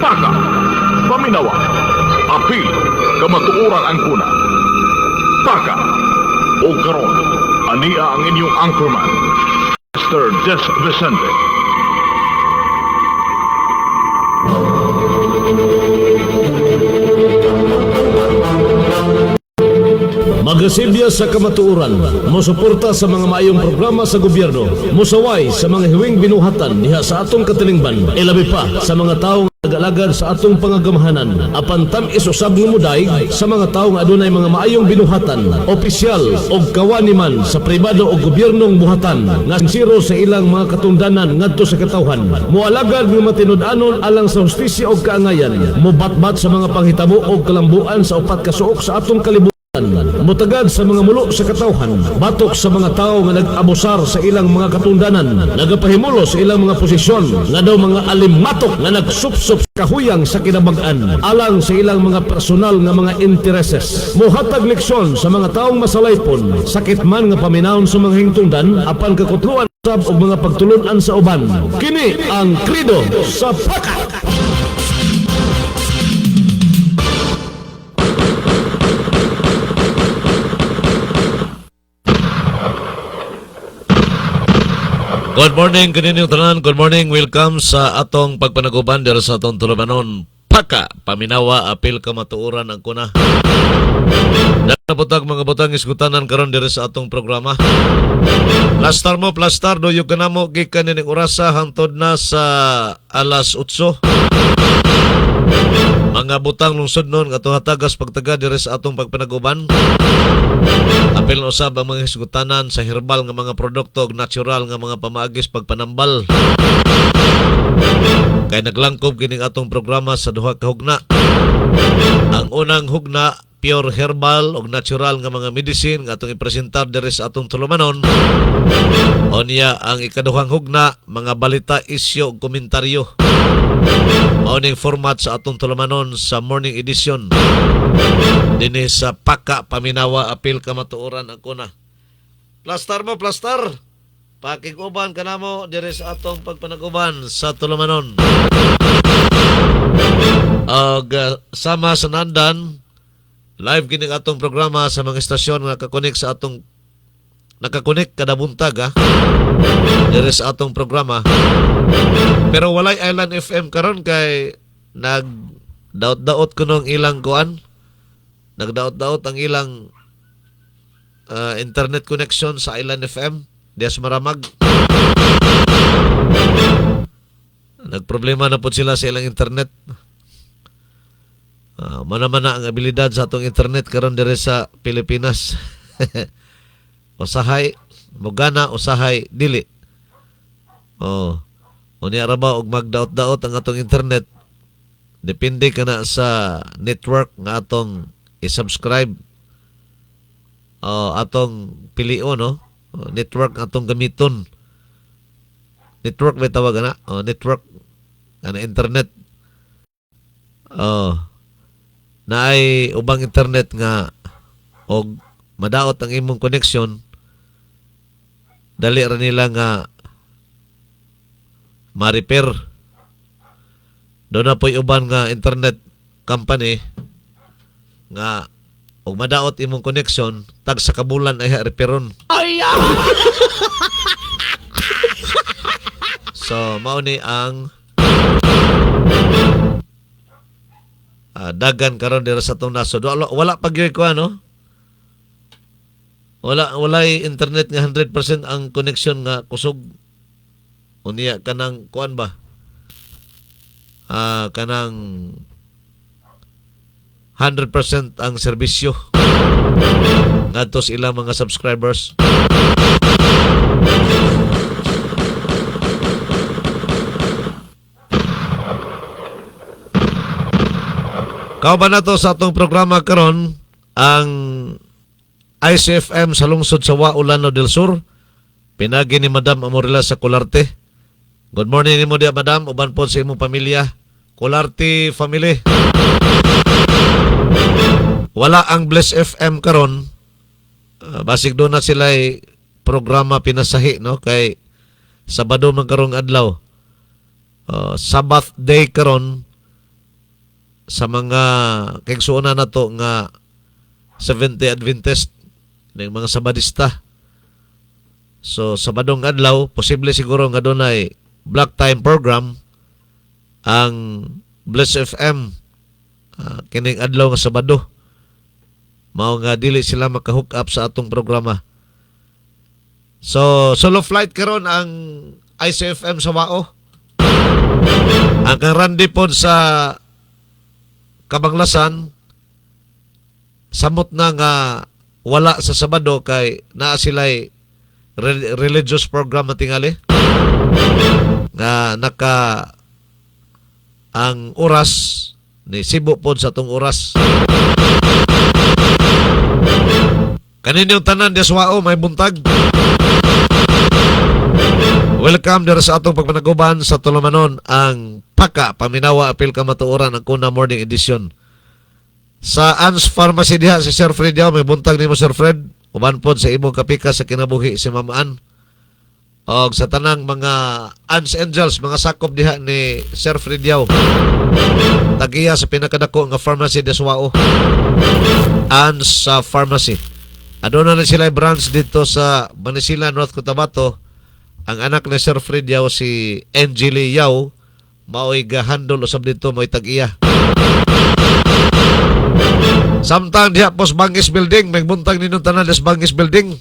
Taka, paminawa, apil, kamatuoran ang kuna. Taka, o karon, ania ang inyong anchorman, Mr. Des Vicente. Magasilya sa kamatuoran, mosuporta sa mga maayong programa sa gobyerno, musaway sa mga hiwing binuhatan diha sa atong katilingban, ilabi pa sa mga taong nag-alagad sa atong pangagamahanan, apan tamis usab nga muday sa mga taong adunay mga maayong binuhatan, opisyal o kawani man sa pribado o gobyernong buhatan, nga sinsiro sa ilang mga katungdanan ngadto sa katawhan, moalagad nga matinud-anon alang sa hustisya o kaangayan, mobatbat sa mga panghitabo o kalambuan sa upat ka suok sa atong kalibutan, mutagad sa mga mulo sa katawhan, batok sa mga tao nga nag-abusar sa ilang mga katundanan, nagapahimulo sa ilang mga posisyon, nga daw mga alimatok nga nagsupsup sa kahuyang sa kinabag-an, alang sa ilang mga personal nga mga intereses. Muhatag leksyon sa mga taong masalaypon, sakit man nga paminahon sa mga hingtungdan, apan kakutluan sab og mga pagtulunan sa uban. Kini ang Krido sa Paka! Good morning, kaninyong tanan. Good morning. Welcome sa atong pagpanaguban dito sa atong tulumanon. Paka, paminawa, apil kamatuoran ang kuna. Naputag mga butang iskutanan karon dito sa atong programa. Plastar mo, plastar, doyo ka na mo, gikan nining orasa, hangtod na sa alas 8. Mga butang lungsod nun, ato hatagas pagtaga dito sa atong pagpanaguban. Apil na usab ang mga iskutanan sa herbal nga mga produkto, natural nga mga pamaagis pagpanambal. Kay naglangkob kining atong programa sa duha ka hugna. Ang unang hugna, pure herbal o natural nga mga medicine nga atong ipresentar diri sa atong tulumanon. O niya ang ikaduhang hugna, mga balita, isyo ug komentaryo. Morning format sa atong tulumanon sa morning edition. Dinhi sa Paka, paminawa, apil kamatuoran ang kuna. Plastar mo, plastar. Pakiguban ka na mo diri sa atong pagpanaguban sa tulumanon. Sama sa nandan, live kining atong programa sa mga estasyon nga nakakonek sa atong nakakonek kada buntag diri sa atong programa. Pero walay Island FM karon kay nagdaot-daot ko nung ilang kuan. Nagdaot-daot ang ilang internet connection sa Island FM diya sa Maramag. Nagproblema na po sila sa ilang internet. Mana-mana ang abilidad sa atong internet karon diri sa Pilipinas. Usahay mogana, usahay dili. Unya ra ba og magdaot-daot ang atong internet, depende kana sa network nga atong i-subscribe. Atong pilio, no? Network atong gamiton. Network may tawag na? Network ana internet. Naay ubang internet nga og madaot ang imong connection, dali ra nila nga ma-repair. Doon na po'y uban nga internet company nga og madaot imong connection, tag sa kabulan ay repairon. So mao ni ang dagan karon dira sa atong nasod. Wala pa gyud ko ano. Walay internet nga 100% ang connection nga kusog. Unya kanang kuan ba? Kanang 100% ang serbisyo ngadto sa ilang mga subscribers. Kauban nato sa atong programa karon ang ICFM sa lungsod sa Ulano del Sur. Pinagi ni Madam Amorila sa Colarte. Good morning nimo dia, Madam, uban po sa imong pamilya. Colarte family. Wala ang Bless FM karon. Basig doon na sila programa pinasahi, no? Kay Sabado man karong adlaw. Sabbath day karon sa mga kaigsuonan na to nga Seventh-day Adventist ng mga Sabadista. So Sabadong adlaw posible siguro nga dunay block time program ang Bless FM kining adlaw nga Sabado. Mao nga dili sila maka-hook up sa atong programa. So solo flight karon ang ICFM sa Wao. Ang karandi pod sa Kabanglasan samot na nga wala sa Sabado kay naa sila'y religious program matingali nga naka ang oras ni Cebu pod sa tong oras. Kaninyong tanan di Wao may buntag. Welcome dira sa atong pagpanaguban sa tulumanon ang Paka Paminawa Apil Kamatuoran ang kuna morning edition. Sa Ans Pharmacy diha si Sir Fred Yao, may buntag nimo Sir Fred. Uban pod sa imong kapika sa kinabuhi si Mamaan. Og sa tanang mga Ans Angels, mga sakop diha ni Sir Fred Yao. Tagiya sa pinakadako nga pharmacy di Wao. Ans Pharmacy. Aduna na sila branch dito sa Manisila, North Cotabato. Ang anak ni Sir Fred Yao si Angeli Yao mao'y gahandol usab dito mo'y tag-iya. Samtang diha pos Bangis Building, may buntag ninong tanan des Bangis Building.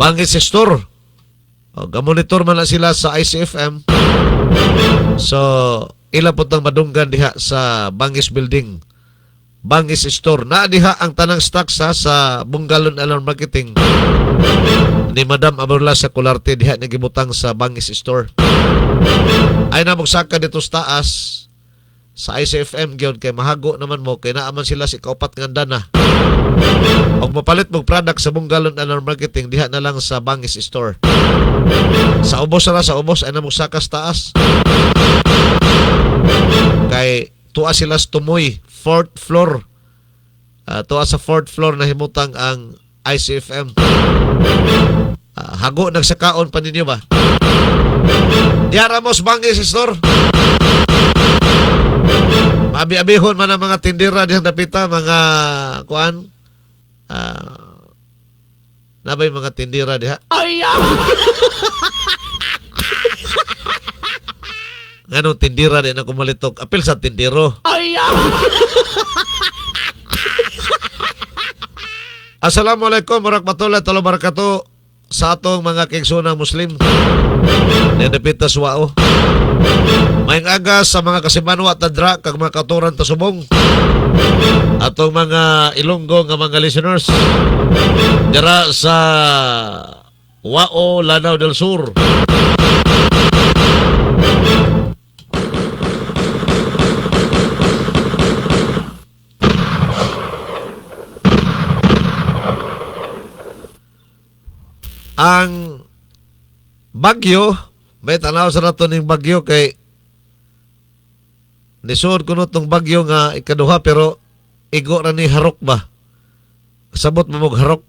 Bangis Store. Gamonitor man na sila sa ICFM. So, ila po tang madunggan diha sa Bangis Building. Bangis Store. Na diha ang tanang stock sa Bungalon Alarm Marketing. Ni Madam Aburla sa Kularte diha nagibutang sa Bangis Store. Ay na magsaka dito sa taas sa ICFM gyud kay mahago naman mo kay naaman sila si kaupat nga dana. Og mapalit mong product sa Bungalon Alarm Marketing diha na lang sa Bangis Store. Sa ubos ay na magsaka sa taas. Kay tuwa sila sa Tumoy, 4th floor. Tuwa sa 4th floor na himutang ang ICFM. Hago nagsakaon pa ninyo ba? Diara mo sa Bangis Store. Abi-abihon man ang mga tindira diyang napita, mga kuan. Nabay mga tindira diha. Nganong tindira di na kumalitok. Apil sa tindiro. Assalamualaikum warahmatullahi wabarakatuh sa atong mga kigsunang Muslim. Nenepita Wao. Mayang aga sa mga kasimanwa tadra kag mga katuran tasubong. Atong mga Ilonggo nga mga listeners. Dira sa Wao, Lanao del Sur. Ang bagyo, may tanaw sa nato ning bagyo kay nisuod ko no tong bagyo nga ikaduha pero igo ra ni harok ba? Sabot mo mog harok.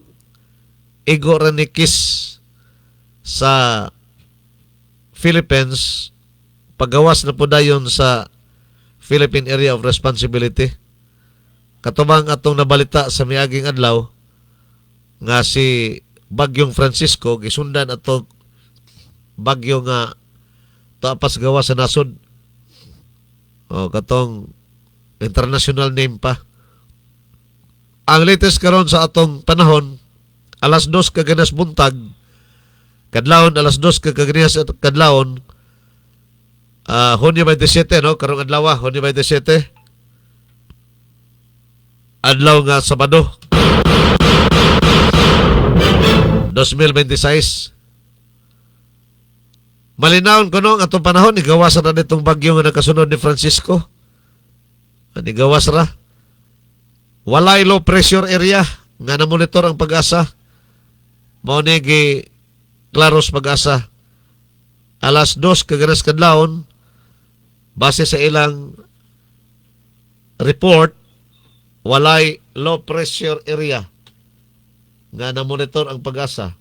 Igo ra ni Kiss sa Philippines pagawas na po dayon sa Philippine Area of Responsibility. Katubang atong nabalita sa miaging adlaw nga si Bagyong Francisco gisundan ato bagyo nga tapas gawa sa nasod. O katong international name pa. Ang latest karon sa atong panahon alas 2 kaganas buntag kadlawon alas 2 kaganas kadlawon Hunyo 27 no karong adlaw Hunyo 27 adlaw nga Sabado 2026. Malinawon ko no, ang atong panahon, igawas na nitong bagyo nga nakasunod ni Francisco. Igawas ra. Walay low pressure area nga na-monitor ang Pag-asa. Maunigi Claros Pag-asa. Alas 2 kaganas kadlawon, base sa ilang report, walay low pressure area nga na-monitor ang Pag-asa.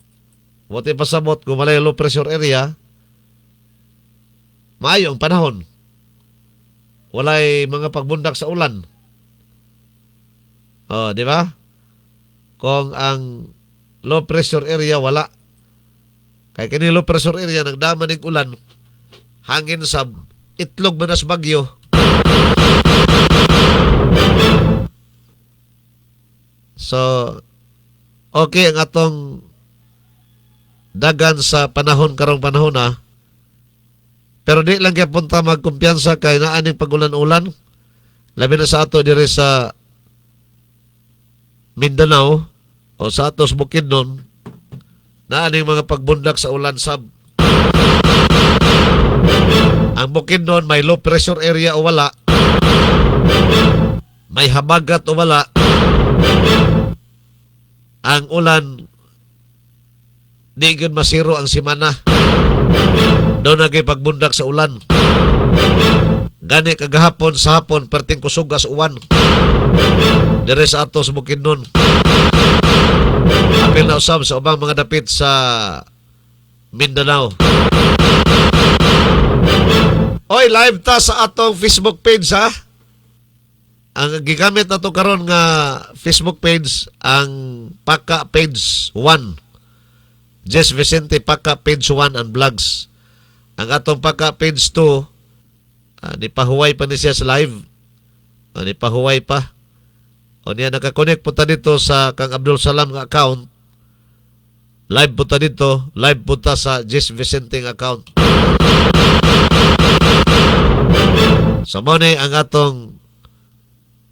Buti pasabot kung walay low pressure area, maayo ang panahon. walay mga pagbundak sa ulan. Oh, di ba? Kung ang low pressure area wala. Kay kini low pressure area nagdama ning ulan, hangin sab, itlog manas bagyo. So, okay ang atong dagan sa panahon karong panahon na. Pero di lang kaya punta magkumpiyansa kay naaning pagulan-ulan. Labi na sa ato diri sa Mindanao o sa atos Bukidnon, naaning mga pagbundak sa ulan sab. Ang Bukidnon may low pressure area o wala, may habagat o wala, ang ulan di gyud masiro ang simana. Doon nagay pagbundak sa ulan. Gani kagahapon sa hapon perting kusugas uwan. Dire sa ato sa Bukidnon. Apil na usab sa ubang mga dapit sa Mindanao. Oy, live ta sa atong Facebook page ha. Ang gigamit nato karon nga Facebook page ang Paka page 1. Jess Vicente Paka page 1 and vlogs. Ang atong Paka page 2, nipahuway pa ni siya sa live. Nipahuway pa. O niya nakakonect po ta dito sa Kang Abdul Salam nga account. Live po ta dito. Live po ta sa Jess Vicente nga account. So mo ni ang atong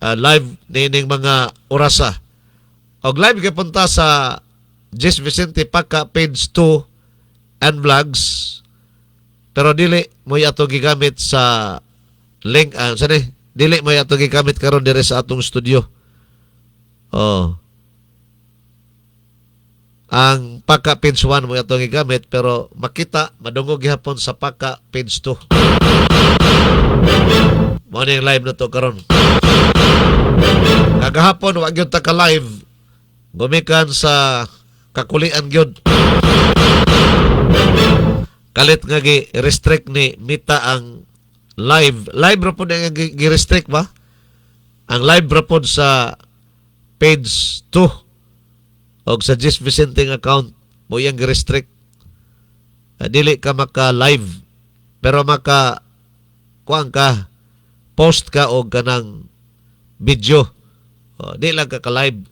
live nining mga orasa. O live kay punta sa Jess Vicente Paka page 2 and vlogs. Pero dili mo ato gigamit sa link dili mo ato gigamit karon dire sa atong studio. Oh. Ang Paka page 1 mo ato gigamit pero makita madungog gihapon sa Paka page 2. Mo ni live na to karon. Kagahapon wa gyud ta ka live. Gumikan sa kakulian gyud. Kalit nga gi-restrict ni Mita ang live. Live ra pod nga gi-restrict ba? Ang live ra pod sa page 2 o sa Jess Vicente account mo yang gi-restrict. Dili ka maka-live pero kuang ka post ka og kanang video. Di lang ka ka-live.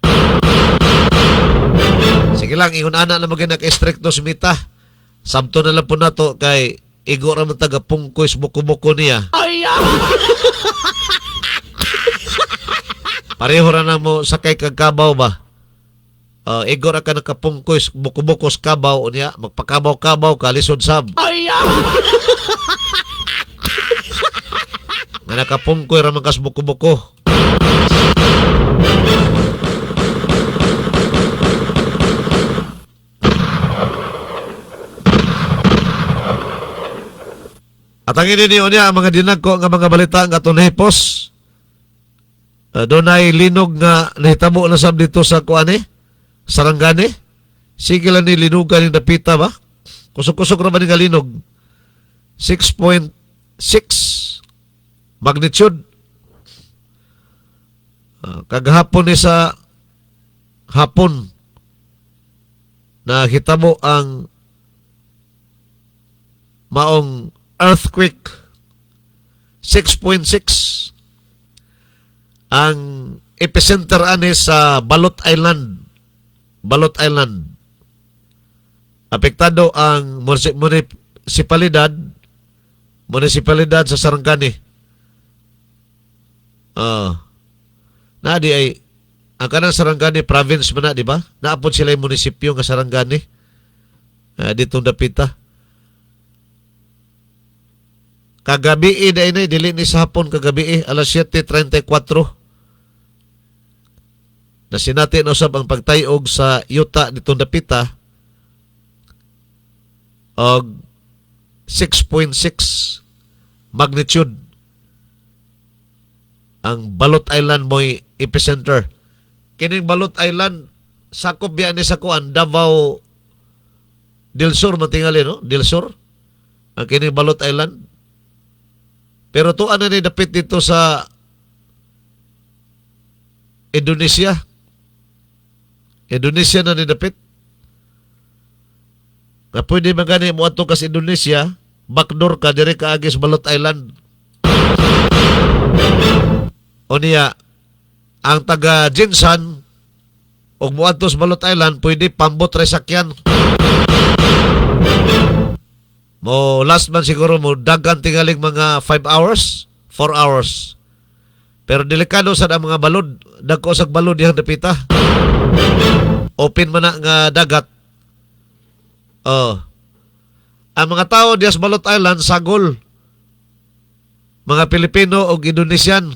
Sige lang, ihun-ana na maging naka-stricto si Mita. Sabto na lang po na to kay igo raman taga pungkoy buko-buko niya. Pareho ra na mo sakay kag kabaw ba? Igo ra ka nakapungkoy buko-buko sa kabaw niya. Magpakabaw-kabaw ka, lisod sab. Nga nakapungkoy raman kas buko-buko. At ang ininiyo niya, ang mga dinagko nga mga balita nga itong nahipos. Doon ay linog nga nahitabo na sab dito sa kuane, Sarangani. Sige lang ni linugan yung napita ba? Kusok-kusok naman nga linog. 6.6 magnitude. Kagahapon ni sa hapon na hitabo ang maong earthquake. 6.6 ang epicenter ani sa Balot Island. Apektado ang munisipalidad sa Sarangani. Di ay ang kanang Sarangani province man na, di ba? Naapod sila yung munisipyo nga Sarangani. Ditong dapita. Kagabi dili ni sa hapon kagabi alas 7:34. Na sinati na usab ang pagtayog sa yuta ditong dapita og 6.6 magnitude. Ang Balot Island mo'y epicenter. Kining Balot Island sakop biya ni sa kuan Davao del Sur matingali no? Del Sur. Ang kining Balot Island Pero tuan na ni dapit dito sa Indonesia. Indonesia na ni dapit. Nga pwede magani mo ato ka sa Indonesia, backdoor ka, dire ka agis Balot Island. O niya, ang taga Jinsan, o mo ato sa Balot Island, pwede pambot resakyan. Mo last man siguro mo dagan tingaling mga 5 hours, 4 hours. Pero delikado sa mga balod, dagko sa balod yang dapita. Open man na nga dagat. Ang mga tao diya sa Balot Island sagol. Mga Pilipino o Indonesian.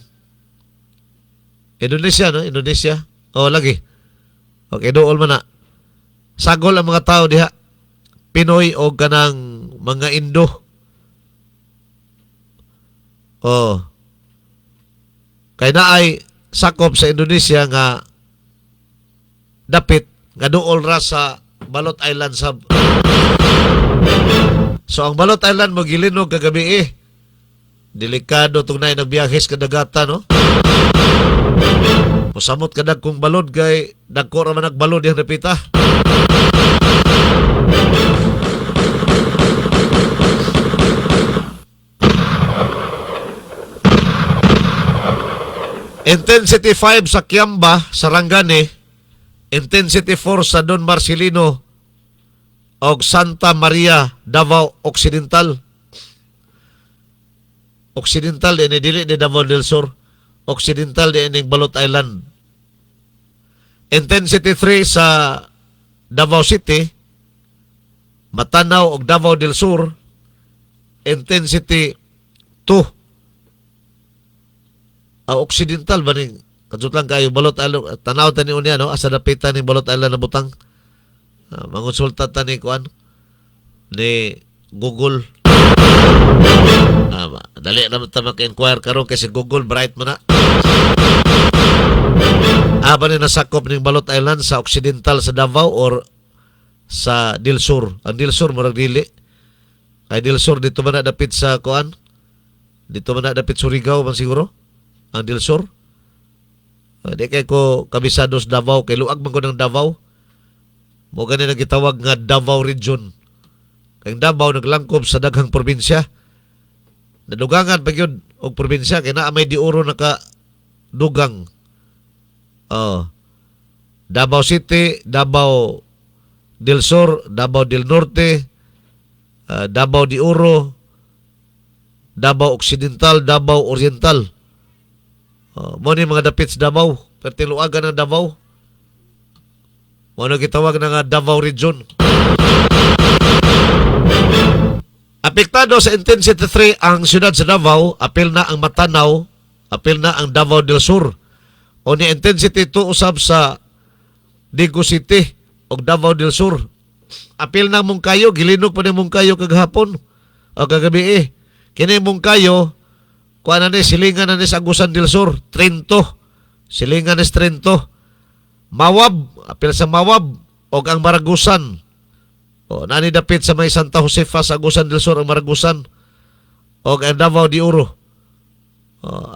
Indonesia, no? Indonesia. Lagi. Okay, dool man na. Sagol ang mga tao diha. Pinoy o ganang mga Indo. Kaya na ay sakop sa Indonesia nga dapit nga dool ra sa Balot Island sab. So ang Balot Island mo gilinog kagabi delikado tong nay nagbiyahis ka dagata, no? Musamot ka kung balod kay dagko ra man nagbalod yang napita. Intensity 5 sa Kiamba, Sarangani, Intensity 4 sa Don Marcelino o Santa Maria, Davao Occidental. Occidental din dili di Davao del Sur. Occidental din Balot Island. Intensity 3 sa Davao City, Matanaw o Davao del Sur. Intensity 2 Occidental ba ning kadto lang kayo Balot Island, tanaw tani unya, no, asa dapitan ni Balot Island na butang. Mangonsulta ta ni kuan ni Google. Dali na ta maka-inquire karon kasi Google bright man na. Ba ni nasakop ning Balot Island sa Occidental sa Davao or sa Del Sur? Ang Del Sur murag dili. Kay Del Sur dito man na dapit sa kuan. Dito man na dapit Surigao man siguro. Ang Del Sur. Di kay ko kabisado sa Davao, kay luag man ko ng Davao. Mo gani nagitawag nga Davao Region. Kay Davao naglangkob sa daghang probinsya. Nadugangan pa yun og probinsya kay naa may diuro naka dugang. Davao City, Davao del Sur, Davao del Norte, Davao de Oro, Davao Occidental, Davao Oriental. Mo ni mga dapit sa Davao, pertiluagan ng Davao. Mo na gitawag na nga Davao Region. Apektado sa Intensity 3 ang siyudad sa Davao, apil na ang Matanaw, apil na ang Davao del Sur. O ni Intensity 2 usab sa Digo City o Davao del Sur. Apil na Mungkayo, gilinog pa ni Mungkayo kaghapon o kagabi. Kini Mungkayo, kuha na ni, silingan na ni sa Agusan del Sur, Trento, silingan ni Trento, Mawab, apil sa Mawab, o ang Maragusan, nani dapit sa may Santa Josefa sa Agusan del Sur, ang Maragusan, o ang Davao de Oro,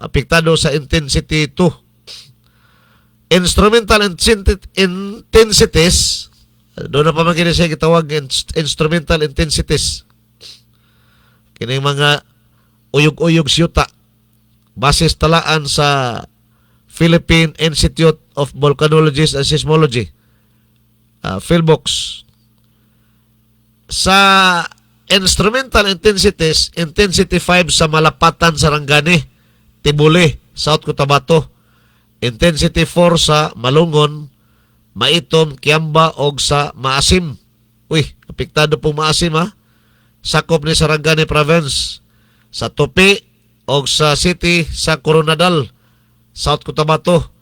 apektado sa Intensity 2. Instrumental intensities, doon na pa man kini siya kitawag instrumental intensities. Kini mga uyog-uyog siyuta, basis talaan sa Philippine Institute of Volcanology and Seismology, PhilVox. Sa instrumental intensities, Intensity 5 sa Malapatan, Sarangani, Tibuli, South Cotabato. Intensity 4 sa Malungon, Maitom, Kiamba o sa Maasim. Apektado po Maasim, ha? Sakop ni Sarangani Province. Sa Tupi o sa City sa Coronadal, South Cotabato.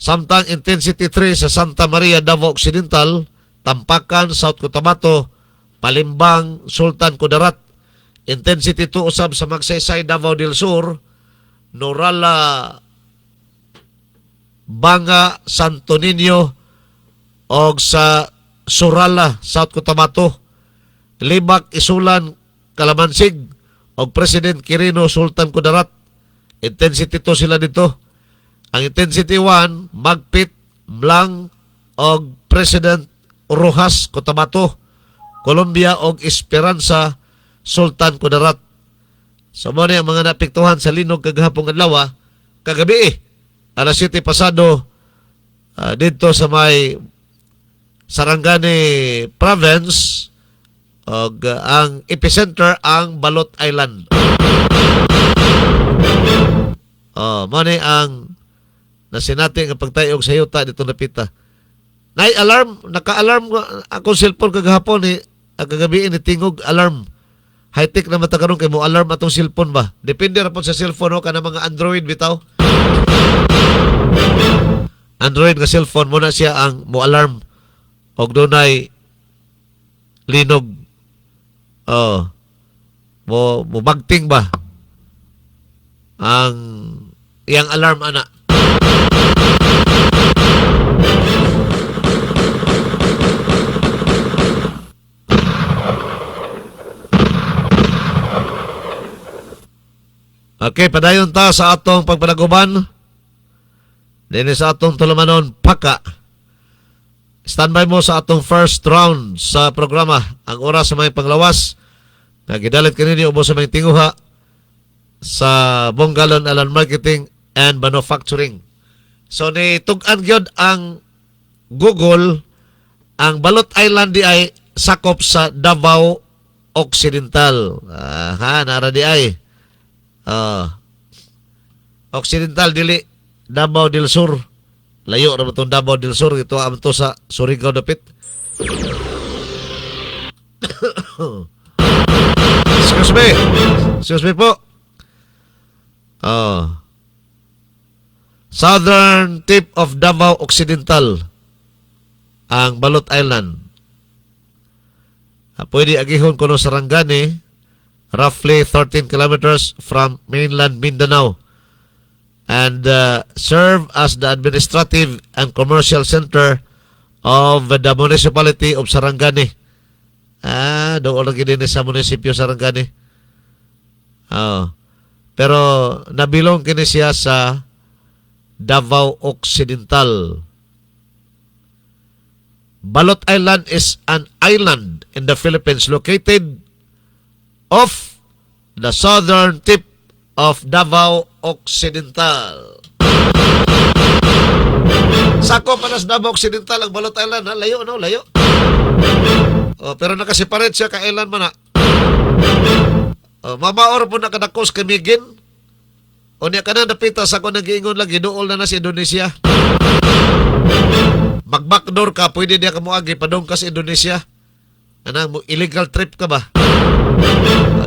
Samtang Intensity 3 sa Santa Maria, Davao Occidental, Tampakan, South Cotabato, Palimbang, Sultan Kudarat. Intensity 2 usab sa Magsaysay, Davao del Sur, Norala, Banga, Santo Niño o sa Surala, South Cotabato, Libak, Isulan, Kalamansig o President Quirino Sultan Kudarat. Intensity 2 sila dito. Ang intensity 1, Magpit, Blang, o President Rojas Cotabato, Colombia, o Esperanza Sultan Kudarat. So, mo ang mga napiktuhan sa linog kagahapong adlaw, kagabi alas 7 pasado, dito sa may Sarangani Province, o ang epicenter ang Balot Island. Mo ang nasinati nga pagtayog sa yuta dito napita. Alarm, naka-alarm ako cellphone kagahapon ang kagabi ni tingog alarm. High-tech na matakaroon kay mo alarm atong cellphone ba. Depende ra po sa cellphone kana mga Android bitaw. Android nga cellphone mo na siya ang mo alarm og dunay linog. Mo bagting ba ang iyang alarm ana. Okay, padayon ta sa atong pagpanaguban. Dini sa atong tulumanon, Paka. Standby mo sa atong first round sa programa. Ang oras sa may panglawas. Nagidalit kanini ubos sa may tinguha sa Bonggalon Alan Marketing and Manufacturing. So, ni tug-an gyud ang Google, ang Balot Island di ay sakop sa Davao Occidental. Nara di ay. Occidental dili Davao del Sur. Layo ra itong Davao del Sur. Ito am to sa Surigao dapit. Excuse me po. Southern tip of Davao Occidental ang Balot Island. Pwede agihon kuno Sarangani, roughly 13 kilometers from mainland Mindanao, and serve as the administrative and commercial center of the municipality of Sarangani. Doon lagi din sa munisipyo Sarangani. Pero nabilong kini siya sa Davao Occidental. Balot Island is an island in the Philippines located off the southern tip of Davao Occidental. Sakop pa sa Davao Occidental ang Balot Island. Layo, no? Layo. Pero nakasiparate siya ka island man na. Mamaor po nakadakos kamigin. O niya ka na napita sa kung nag-iingon lagi, dool na sa Indonesia. Mag-backdoor ka, pwede niya ka muagi, padong ka sa Indonesia. Illegal trip ka ba?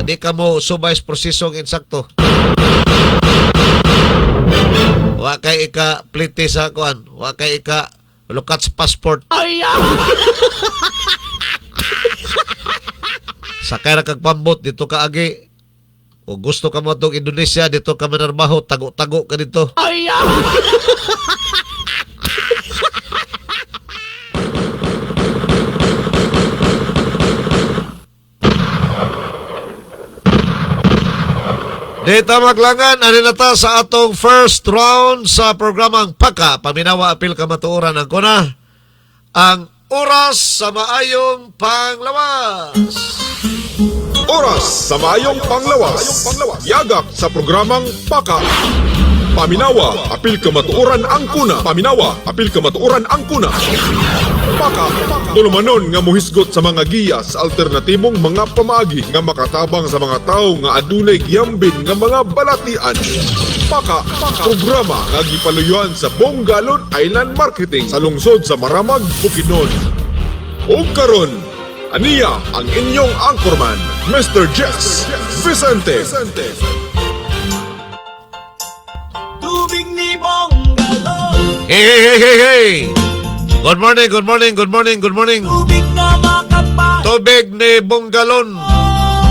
Di ka mo subay prosesong insakto. Wa kay ika plite sa kuan, wa kay ika lukats passport. Sakay ra kag pambot dito ka agi. O gusto ka mo itong Indonesia, dito ka manarbaho, tago-tago ka dito. Dito maglangan, aninata sa atong first round sa programang Paka. Paminawa apil ka matuoran ang kuna. Ang oras sa maayong panglawas. Oras sa maayong panglawas. Yagak sa programang Paka. Paminawa, apil ka matuoran ang kuna. Paminawa, apil ka matuoran ang kuna. Paka, tulumanon nga muhisgot sa mga giya sa alternatibong mga pamaagi nga makatabang sa mga tao nga adunay giyambin nga mga balatian. Paka, programa nga gipaluyuan sa Bonggalon Island Marketing sa lungsod sa Maramag, Bukidnon. O karon, aniya ang inyong anchorman, Mr. Jess Vicente. Tubig ni Bonggalon. Hey! Good morning, good morning, good morning, good morning. Tubig na makapal. Tubig ni Bonggalon.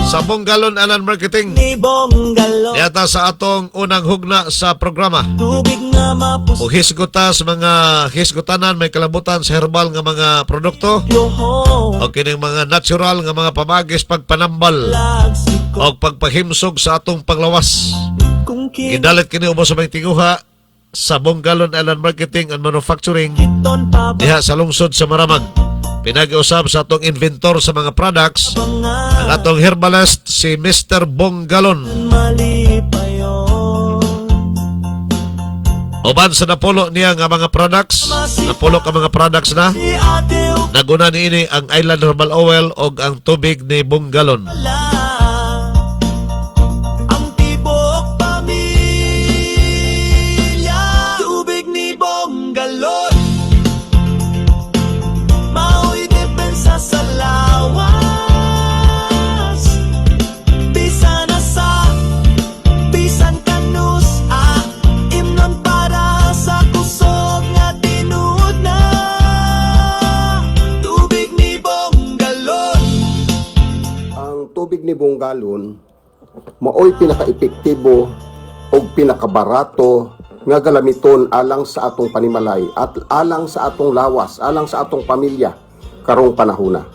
sa Bonggalon Alan Marketing. Ni Bonggalo Yata sa atong unang hugna sa programa. Tubig nga mapus O hisguta sa mga hisgutanan may kalabutan sa herbal nga mga produkto Yoho o kining mga natural nga mga pamagis pagpanambal Lagsiko o pagpahimsog sa atong panglawas. Kung Gidalit kini ubos sa may tinguha sa Bonggalon Island Marketing and Manufacturing kiton pa ba diha sa lungsod sa Maramag. Pinag-iusap sa atong inventor sa mga products nga ang atong herbalist si Mr. Bonggalon. Mali pa yun Uban sa napulo niya nga mga products, napulo ka mga products na, Si ate naguna niini ang Island Herbal Oil o ang tubig ni Bonggalon. Ukla Ang tibok pamilya Tubig ni Bonggalon Mao'y depensa sa lawas Bisan na sa Bisan kanus Imnon para sa kusog nga tinuod na Tubig ni Bonggalon Ang tubig ni Bonggalon maoy pinaka-epektibo o pinakabarato nga galamiton alang sa atong panimalay at alang sa atong lawas, alang sa atong pamilya karong panahona.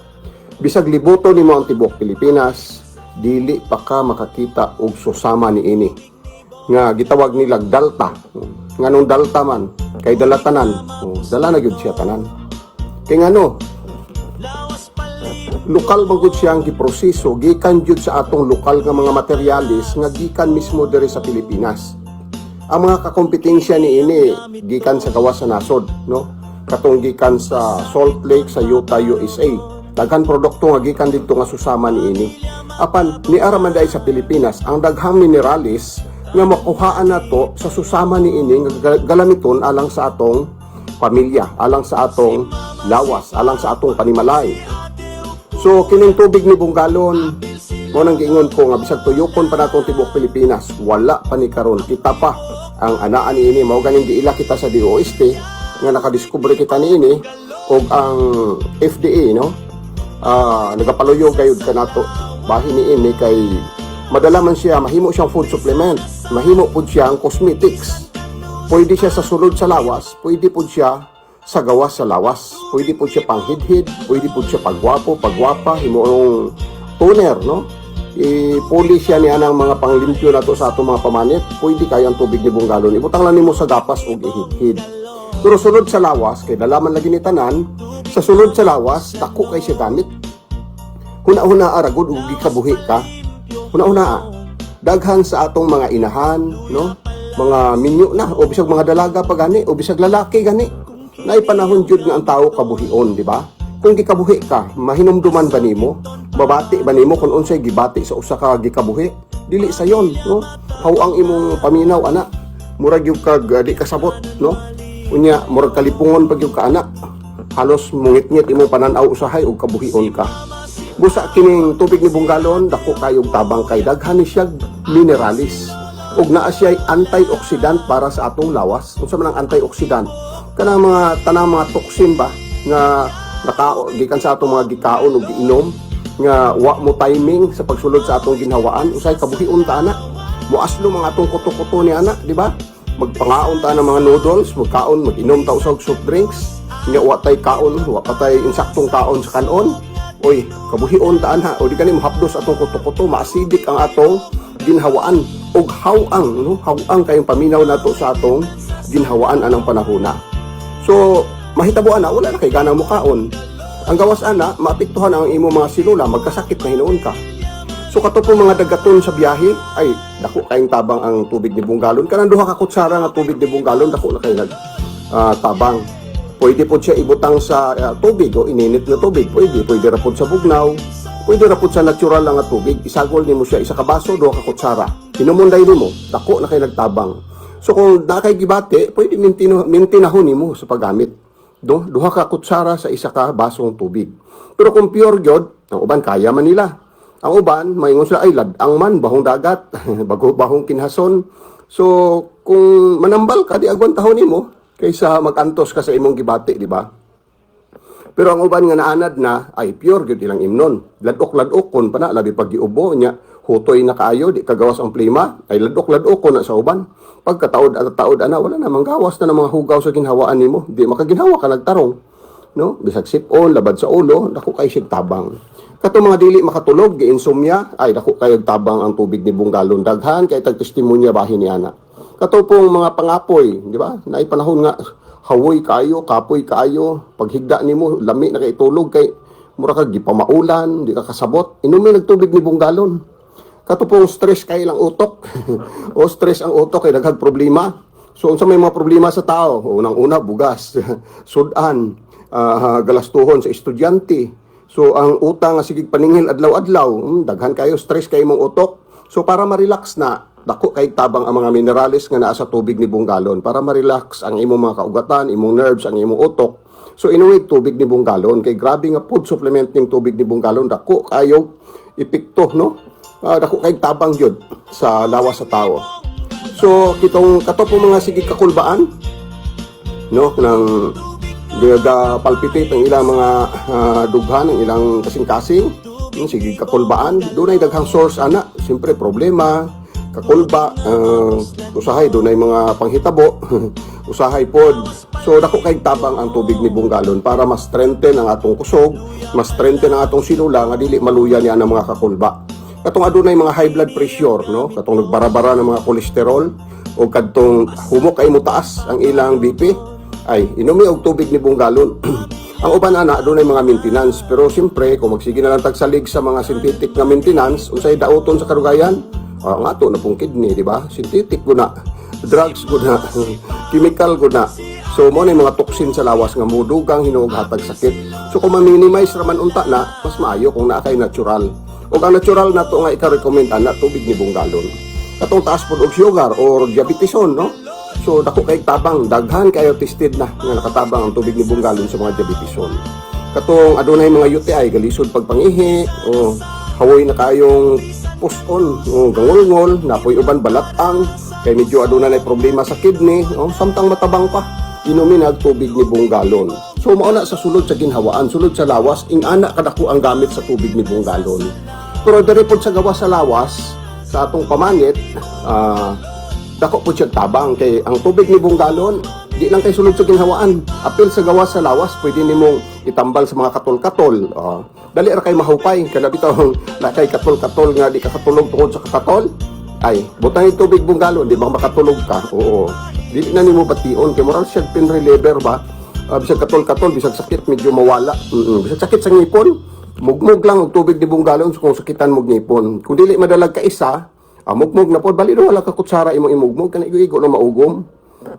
Bisag libuto nimo ang tibuok Pilipinas, dili pa ka makakita og susama niini nga gitawag nila dalta. Nganong dalta man kay dalatanan, dala na gyud siya tanan. Kay ngano, lokal magud siyang giproseso gikan jud sa atong lokal nga mga materialis nga gikan mismo diri sa Pilipinas. Ang mga kakompetensya niini gikan sa gawas sa nasod, no? Katong gikan sa Salt Lake sa Utah, USA. Daghan produkto nga gikan didto nga susama niini. Apan niara man dai sa Pilipinas ang daghang mineralis nga makuhaan nato sa susama niini nga galamiton alang sa atong pamilya, alang sa atong lawas, alang sa atong panimalay. So kining tubig ni Bonggalon mo nang giingon ko nga bisag tuyokon pa natong tibuok Pilipinas, wala pa ni karon kita pa ang anaan niini mao ganing giila kita sa DOST nga nakadiskubre kita niini og ang FDA, no? Nagapaluyo gayud kanato bahin niini kay madala man siya, mahimo siyang food supplement, mahimo pud siyang cosmetics. Pwede siya sa sulod sa lawas, pwede pud siya sa gawas sa lawas, pwede po siya panghidhid, pwede po siya pagwapo, pagwapa, himoong toner, no? I-polish siya niya ng mga panglimpyo na to sa atong mga pamanit, pwede kaya ang tubig ni Bonggalon, ibutang lang nimo sa gapas o ihidhid. Pero sulod sa lawas, kay dalaman lagi ni tanan, sa sulod sa lawas, dako kay siya gamit. Huna-huna aragod, ugi kabuhi ka, huna-huna daghan sa atong mga inahan, no? Mga minyo na, o bisag mga dalaga pa gani, o bisag lalaki gani, na ipanahon jud nga ang tao kabuhion, di ba? Kung gikabuhi ka, mahinumduman ba nimo? Babati ba nimo kung unsay gibati sa usa ka gikabuhi? Dili sayon, no? Haw ang imong paminaw ana, murag gyud kag di kasabot, no? Unya murag kalipungon pag gyud ka ana. Halos mungit-ngit imong pananaw usahay og kabuhion ka. Busa kining tubig ni Bonggalon, dako kayog tabang kay daghan ni siya mineralis. Ug naa siya antioxidant para sa atong lawas. Unsa man ang antioxidant? Kanang mga tanang mga toxin ba nga gikan sa atong mga gikaon ug giinom nga wa mo timing sa pagsulod sa atong ginhawaan, usay kabuhion ta ana. Muaslo mga atong kuto-kuto ni ana, di ba? Magpangaon ta ng mga noodles, magkaon, mag-inom ta usag soft drinks, nga wa tay kaon, wa pa tay insaktong kaon sa kanon. Oy, kabuhion ta ana, o di kani mahapdos atong kuto-kuto, ma-acidic ang atong ginhawaan ug hawang, no? Hawang kayong paminaw nato sa atong ginhawaan anang panahona. So, mahitabo ana, wala na kay ganang mukaon. Ang gawas ana, maapektuhan ang imo mga selula, magkasakit na hinuon ka. So, kato po mga dagaton sa biyahe, ay, dako kayong tabang ang tubig ni Bonggalon. Kanang duha ka kutsara nga tubig ni Bonggalon, dako na kayo tabang. Pwede po siya ibutang sa tubig o ininit na tubig. Pwede ra po sa bugnaw. Pwede ra po sa natural lang nga tubig. Isagol nimo siya isa ka baso, duha ka kutsara. Hinumunday nimo, dako na kayo nagtabang. So kung nakay gibate, pwede mintinahon nimo sa paggamit. Duha ka kutsara sa isa ka basong tubig. Pero kung pure gyud, ang uban kaya man nila. Ang uban maingon sila ay ladang man bahong dagat, bahong kinhason. So kung manambal ka di agwan tahon nimo kaysa magantos ka sa imong gibate, di ba? Pero ang uban nga naanad na ay pure gyud ilang imnon. Ladok-ladok kon pa na labi pag giubo nya hutoy na kaayo di kagawas ang plima ay ladok-ladok kon na sa uban. Pagkataod at taod ana wala na manggawas na ng mga hugaw sa ginhawaan nimo. Di makaginhawa ka nagtarong. No? Bisag sipon, labad sa ulo, dako kay sig tabang. Kato mga dili makatulog, giinsomnia, ay dako kay tabang ang tubig ni Bunggalon. Daghan kay tag testimonya bahin ni ana. Kato pong mga pangapoy, di ba? Naay panahon nga hawoy kayo, kapoy kayo, paghigda nimo lami na kay tulog kay mura ka gipamaulan, di ka kasabot. Inumi nagtubig ni Bunggalon. Kato pong stress kay lang utok. O stress ang utok kay daghang problema. So unsa may mga problema sa tao? Unang-una bugas, sudan, galastuhon sa estudyante. So ang utang nga sigig paningil adlaw-adlaw, daghan kayo stress kay imong utok. So para ma-relax na, dako kay tabang ang mga minerales nga naa sa tubig ni Bunggalon para ma-relax ang imong mga kaugatan, imong nerves, ang imong utok. So inuwi tubig ni Bunggalon kay grabe nga food supplement ning tubig ni Bunggalon, dako kayo epekto, no? Dako kay tabang gyud sa lawas sa tao. So kitong kato po mga sigig kakulbaan, no, nang palpitate ang ilang mga dughan, ang ilang kasing-kasing, sige kakulbaan, doon ay daghang source ana, siyempre problema, kakulba, usahay, doon ay mga panghitabo, usahay pod. So dako kay tabang ang tubig ni Bunggalon para mas strengthen ang atong kusog, mas strengthen ang atong sinula nga dili maluya niya ang mga kakulba. Katong adunay mga high blood pressure, no, katong nagbara-bara ng mga kolesterol o kadtong humok kay mo taas ang ilang BP, ay inumi og tubig ni Bunggalon. Ang uban ana adunay mga maintenance, pero siyempre kung magsige na lang tagsalig sa mga synthetic na maintenance unsay daoton sa karugayan, ang ato na pong kidney, di ba? Synthetic guna, drugs guna, chemical guna. So mo na mga toxin sa lawas nga mudugang hinuog hatag sakit. So kung ma-minimize raman unta na, mas maayo kung naa kay natural. O ang natural na to nga ika-recommend ana tubig ni Bunggalon. Katong taas pod og sugar or diabetison, no? So dako kay tabang, daghan kayo tested na nga nakatabang ang tubig ni Bunggalon sa mga diabetison. Katong adunay mga UTI, galisod pagpangihi, o hawoy na kayong puson, o gangol-ngol, napoy uban balatang, kay medyo adunay problema sa kidney, o samtang matabang pa, inumin ang tubig ni Bunggalon. So mauna sa sulod sa ginhawaan, sulod sa lawas, ing-ana kadako ang gamit sa tubig ni Bunggalon. Pero diri pod sa gawas sa lawas, sa atong pamangit, dako po siya tabang kay ang tubig ni Bunggalon di lang kay sulod sa ginhawaan, apil sa gawas sa lawas pwede nimong itambal sa mga katol-katol. Dali ra kay mahupay kada bitaw na kay katol-katol nga di ka katulog tungod sa katol, ay butang yung tubig Bunggalon di ba makatulog ka. Oo, di na nimo bation kay moral siya pain reliever ba. Bisag katol-katol, bisag sakit medyo mawala. Bisag sakit sa ngipon, mugmog lang og tubig ni Bunggalon kung sakitan mo ngipon. Kung dili madalag ka isa, mugmog na po, bali do wala ka kutsara imong imugmog, kana igo na maugom.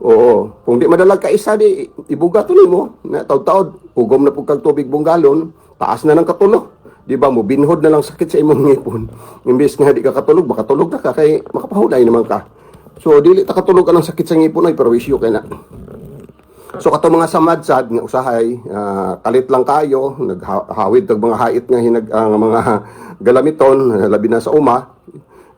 Oo, kung di madalag ka isa, di ibuga to nimo, na taud-taud, ugom na po kag tubig Bunggalon, taas na ng katulo. Di ba mo, binhod na lang sakit sa imong ngipon. Imbes nga di ka katulog, makatulog na ka, kay makapahulay naman ka. So, dili ta katulog ka ng sakit sa ngipon, ay perwisyo kay na. So kato mga samadsad nga usahay, kalit lang kayo, naghawid tag mga hait nga hinag mga galamiton, labi na sa uma,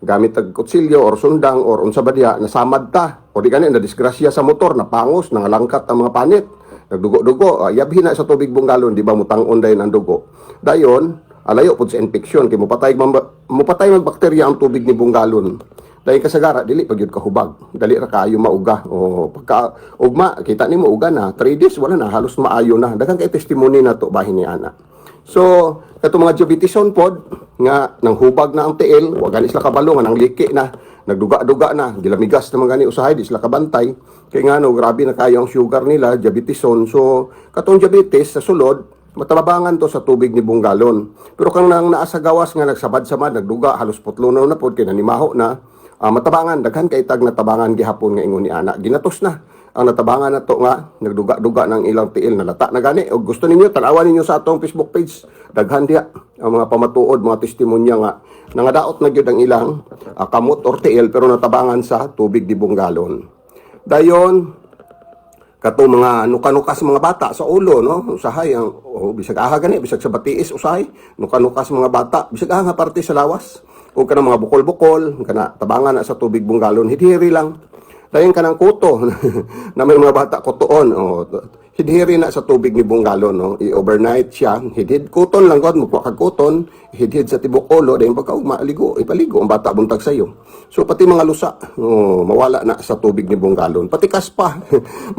gamit tag kutsilyo or sundang or unsa ba diha, nasamad ta. O di gani na disgrasya sa motor, napangos, nangalangkat ang mga panit, nagdugo-dugo, yabhi na sa tubig Bunggalon, di ba mutang-on dayon ang dugo. Dayon, alayo pud sa infeksyon kay mupatay mag bakterya ang tubig ni Bunggalon. Dahil kasagara, dili pag yun kahubag. Dali ra kayo mauga. O pagka ugma, kita ni mo uga na. 3 days, wala na. Halos maayo na. Daghang kay testimony na to bahin ni ana. So, kato mga diabetison pod, nga nang hubag na ang tiil, wa gani sila kabalo, nga nang liki na. Nagduga-duga na. Gilamigas naman gani usahay, di sila kabantay. Kaya nga no, grabe na kayo ang sugar nila, diabetison. So, katong diabetes sa sulod, matababangan to sa tubig ni Bunggalon. Pero kung nang naasa gawas nga nagsabad-samad, nagduga, halos putlunaw na pod, kaya nanimaho na. Matabangan, daghan kay tag natabangan gihapon nga ingon ni ana. Ginatos na ang natabangan na to nga, nagduga-duga ng ilang tiil, nalata na gani. O gusto ninyo, tanawan ninyo sa atong Facebook page, daghan diha ang mga pamatuod, mga testimonya nga, nangadaot na gyud ang ilang kamot or tiil, pero natabangan sa tubig di Bunggalon. Dayon, kato mga nuka-nukas mga bata sa ulo, no? Usahay ang bisag aha gani, bisag sa batiis usahay, nuka-nukas mga bata, bisag aha nga parte sa lawas. O kanang mga bukol-bukol, kana tabangan na sa tubig Bunggalon, hidhiri lang. Dayon kanang kuto na may mga bata kutoon, hidhiri na sa tubig ni Bungalon, no? I-overnight siya, hidhid kuton lang god mo kag kuton, hidhid sa tibok ulo, dahil pagka maligo, ipaligo ang bata buntag sayo. So pati mga lusa, mawala na sa tubig ni Bungalon. Pati kaspa,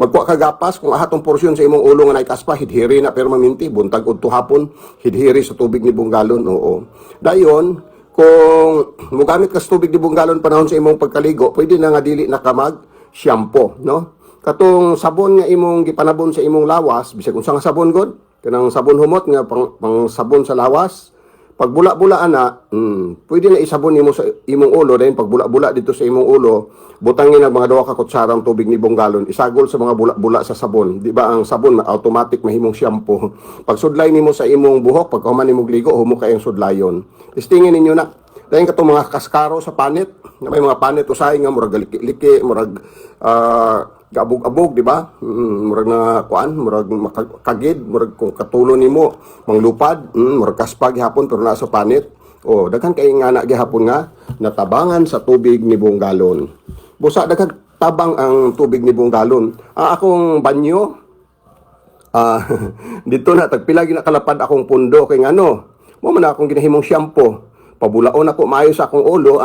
magkuha ka gapas kung ahatong porsyon sa imong ulo nga nay kaspa, hidhiri na permanente, buntag udto hapon, hidhiri sa tubig ni Bungalon. Oo. Dayon, kung mugamit ka sa tubig ni Bungalon panahon sa imong pagkaligo, pwede na nga dili na kamag shampoo, no? Katong sabon nga imong gipanabon sa imong lawas, bisag unsa nga sabon god, kanang sabon humot nga pang sabon sa lawas, pag bula-bulaan na, pwede na isabon nimo sa imong ulo, dahil pag bula-bula dito sa imong ulo, butangin ang mga 2 ka kutsarang tubig ni Bungalon, isagol sa mga bula-bula sa sabon. Di ba ang sabon automatic mahimong shampoo. Pag sudlay nimo sa imong buhok, pag human nimo ligo, humok kayong sudlayon. Testingin ninyo na. Dahil katong mga kaskaro sa panit, may mga panit usahay nga murag liki, murag gaabog-abog, di ba? Murag na kuan, murag makagid, murag kung katulo nimo manglupad, murag kaspag gihapon pero nasa panit. O daghan kay nga na gihapon nga natabangan sa tubig ni Bungalon. Busa daghan tabang ang tubig ni Bungalon. Ang akong banyo dito na tagpila ginakalapad akong pundo kay ngano. Mo man akong ginahimong shampoo. Pabulaon ako maayo sa akong ulo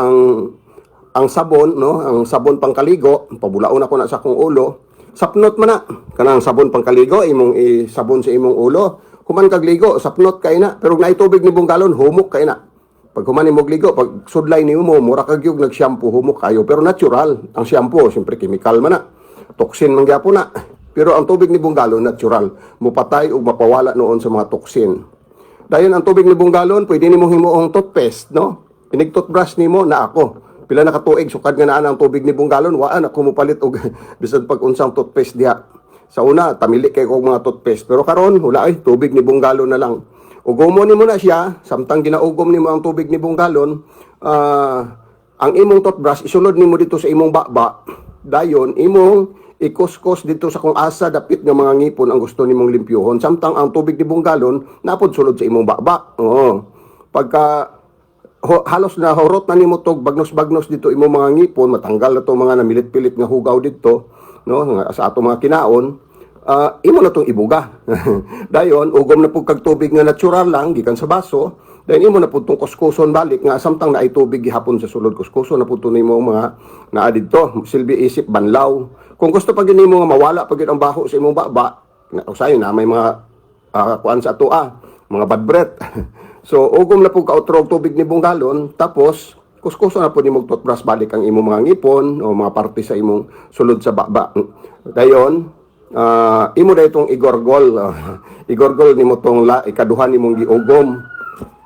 ang sabon, no, ang sabon pangkaligo, pabulaon ako na sa akong ulo. Sapnot man na kanang sabon pangkaligo imong isabon sa imong ulo. Human kag ligo, sapnot kay na, pero naay tubig ni Bungalon, humok kay na. Pag human imong ligo, pag sudlay nimo mura kag yung nag-shampoo, humok kayo, pero natural ang shampoo, siyempre chemical man na. Toxin man gyapon na. Pero ang tubig ni Bungalon natural, mupatay ug mapawala noon sa mga toxin. Dayon ang tubig ni Bungalon, pwede nimo himuong toothpaste, no? Inig-toothbrush nimo na ako. Pila na katuig sukad nga naa ang tubig ni Bungalon, waan ako mopalit og bisan pag unsang toothpaste diha. Sa una, tamili kay ko mga toothpaste, pero karon wala ay tubig ni Bungalon na lang. Ugomon nimo na siya, samtang ginaugom nimo ang tubig ni Bungalon, ang imong toothbrush isulod nimo dito sa imong baba. Dayon imong ikuskus dito sa kung asa dapit nga mga ngipon ang gusto nimong limpyuhon, samtang ang tubig ni Bungalon napod sulod sa imong baba. Oo. Pagka halos na horot na nimo tog bagnos-bagnos dito imong mga ngipon, matanggal na to mga namilit-pilit nga hugaw dito, no, sa ato mga kinaon, imo na tong ibuga. Dayon ugom na pud kag tubig nga natural lang gikan sa baso, dayon imo na pud tong kuskuson balik nga samtang naay tubig gihapon sa sulod, kuskuson na pud nimo mga naa didto, silbi isip banlaw. Kung gusto pa gini mo nga mawala pag ang baho sa imong baba, usahay na may mga kuan sa ato mga bad breath. So ugom na pud ka-outrog tubig ni Bungalon, tapos kuskuso na pud nimo toothbrush balik ang imong mga ngipon o mga parte sa imong sulod sa baba. Dayon imo na itong igorgol. Igorgol nimo tong ikaduhan nimong giugom.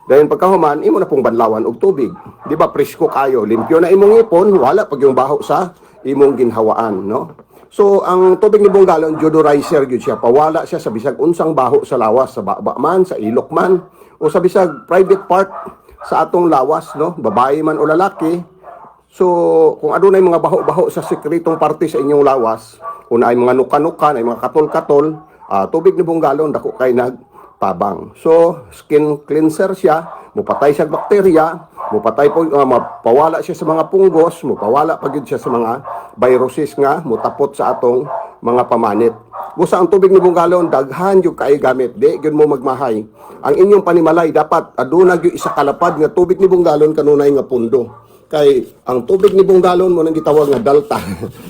Dayon pagkahuman imo na pong banlawan og tubig. Di ba presko kayo, limpyo na imong ngipon, wala pag yung baho sa imong ginhawaan, no? So, ang tubig ni Bungalon, deodorizer gyud siya. Pawala siya sa bisag unsang baho sa lawas, sa baba man, sa ilok man, o sa bisag private part sa atong lawas, no? Babae man o lalaki. So, kung adunay mga baho-baho sa sekretong parte sa inyong lawas, kung ay mga nuka-nuka, ay mga katol-katol, tubig ni Bungalon, dako kay nagtabang. So, skin cleanser siya, mupatay siya bakterya, mupatay po, mapawala siya sa mga punggos, mupawala pagid siya sa mga viruses nga mutapot sa atong mga pamanit. Busa ang tubig ni Bungalon, daghan yung kay gamit, di gyud mo magmahay. Ang inyong panimalay dapat aduna gyud isa kalapad nga tubig ni Bungalon kanunay nga pundo. Kay ang tubig ni Bungalon mo nang gitawag nga dalta.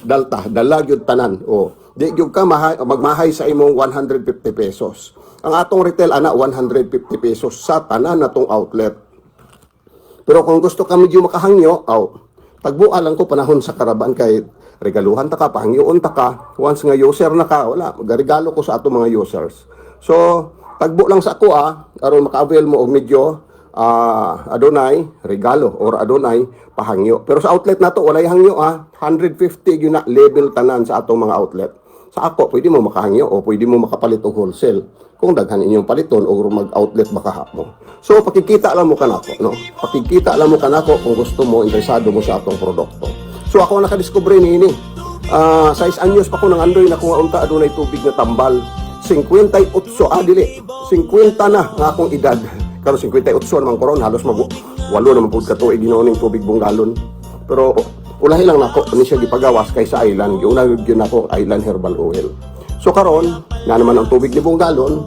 Dalta, dala gyud tanan. O, di gyud ka magmahay sa imong 150 pesos. Ang atong retail ana 150 pesos sa tanan natong outlet. Pero kung gusto ka medyo makahangyo, tagbuan lang ko panahon sa karaban kay regaluhan ta ka, pahangyoon ta ka. Once nga user na ka, wala, magregalo ko sa ato mga users. So, tagbo lang sa ako aron maka-avail mo og medyo adunay regalo or adunay pahangyo. Pero sa outlet nato walay hangyo 150 gyud na level tanan sa atong mga outlet. Sa ako pwede mo makahangyo o pwede mo makapalit og wholesale kung daghan inyong paliton o mag-outlet baka mo. So pakikita lang mo kanako, no? Pakikita lang mo kanako kung gusto mo, interesado mo sa atong produkto. So ako nakadiscover niini. Size anyos pa ko nang andoy na kung unta adunay tubig na tambal. 58 dili. 50 na nga akong edad. Karon 58 naman karon halos walo naman pud ka tuig ginoning tubig Bungalon. Pero ulahi lang nako ani siya gipagawas kay sa island. Giuna gyud nako island herbal oil. So karon, na naman ang tubig ni Bong galon,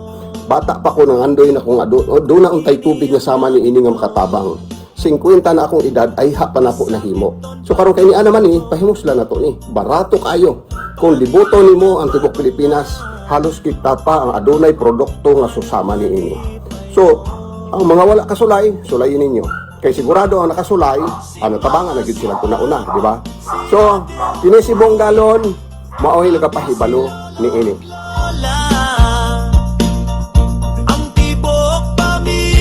bata pa ko nangandoy na kung doon na untay tubig nga sama ni ini nga makatabang. 50 na akong edad ay pa na ko nahimo. So karon kay ni naman ni pahimusla na to ni. Barato kayo. Kung libuto nimo ang tibok Pilipinas, halos kita pa ang adunay produkto nga susama ni ini. So, ang mga wala kasulay, sulayin ninyo. Kay sigurado ang nakasulay, tabangan na gid sila una-una, di ba? So, kini si Bong galon, mao'y nagapahibalo ni ini. Wala ang tibok pamilya.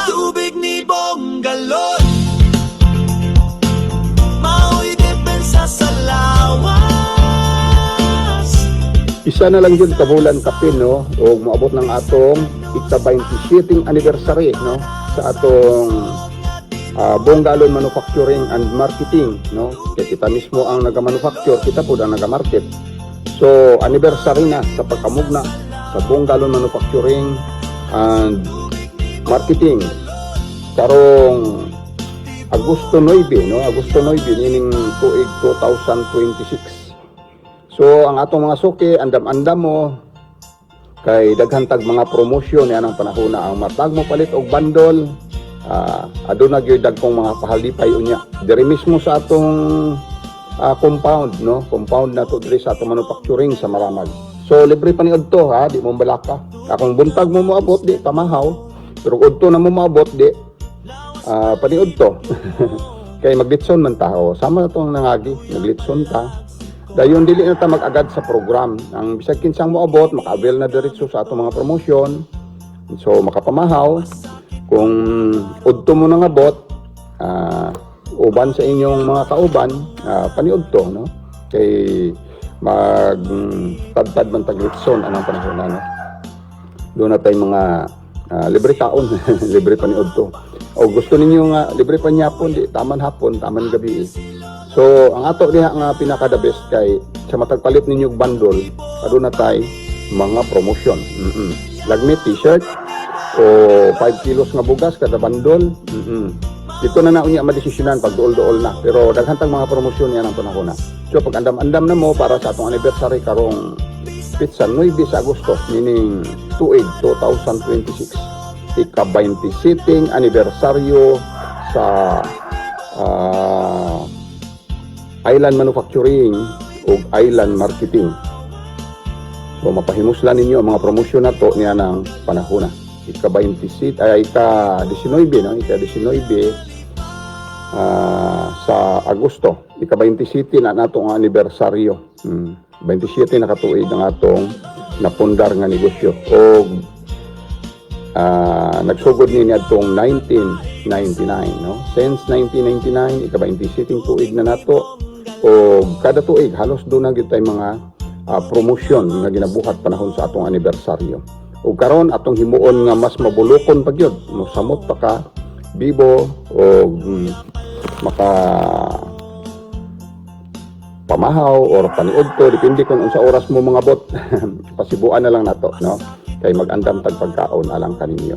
Tubig ni Bong galon, mao'y depensa sa lawas. Isa na lang yun kabulan kapin, no? O maabot ng atong ika-27 anniversary, no? Sa atong Bong galon Manufacturing and Marketing, no? Kaya kita mismo ang nag-manufacture, kita po ang nag-market. So, anniversary na sa pagkamugna sa Bong galon Manufacturing and Marketing. Karong Agosto 9, no? Agosto 9, nining tuig 2026. So, ang atong mga suki, andam-andam mo, kay daghantag mga promosyon yan ang panahon na ang matag mo palit og bandol, aduna gyud dagkong mga pahalipay unya. Diri mismo sa atong compound, no? Compound na to diri sa atong manufacturing sa Maramag. So, libre pa ni udto, ha? Di mo balaka. Akong buntag mo moabot, di pamahaw. Pero udto na mo moabot, di paniud to. Kay maglitson man taho. Sama na tong nangagi, naglitson ta. Dayon dili na ta mag-agad sa program. Ang bisag kinsang moabot, maka-avail na diretso sa atong mga promotion. So makapamahaw. Kung udto mo nang abot, uban sa inyong mga kauban, paniud to, no? Kay magtadtad man taglitson anang panahon na, no? Doon na tayong mga libre taon, libre paniud to. O gusto ninyo nga libre pa nyapon, di taman hapon, taman gabi. So, ang ato diha nga pinaka the best kay sa matagpalit ninyo bundle, aduna tay mga promotion. Lagmit t-shirt o 5 kilos nga bugas kada bundle. Dito na unya madesisyonan pag duol-duol na. Pero daghantang mga promosyon yan ang panahon na. So, pag andam-andam na mo para sa atong anniversary karong pizza 9 sa Agosto, meaning tuig 2026. Ika-27 anibersaryo sa Island Manufacturing o Island Marketing. So mapahimuslan ninyo ang mga promosyon na to niya ng panahon na. Ika-27 ay ika-19, no? Ika-19 sa Agosto. Ika-27 na natong anibersaryo. 27 na katuig ang atong napundar nga negosyo. O nagsugod niya atong 1999, no? Since 1999, ika-27 tuig na nato. O kada tuig halos doon na gitay mga promosyon nga ginabuhat panahon sa atong anibersaryo. O karon atong himuon nga mas mabulokon pa gyud, mosamot pa ka bibo o maka pamahaw or paniud to, depende kung unsa oras mo mga bot. Pasibuan na lang nato, no? Kay mag-andam tag pagkaon alang kaninyo.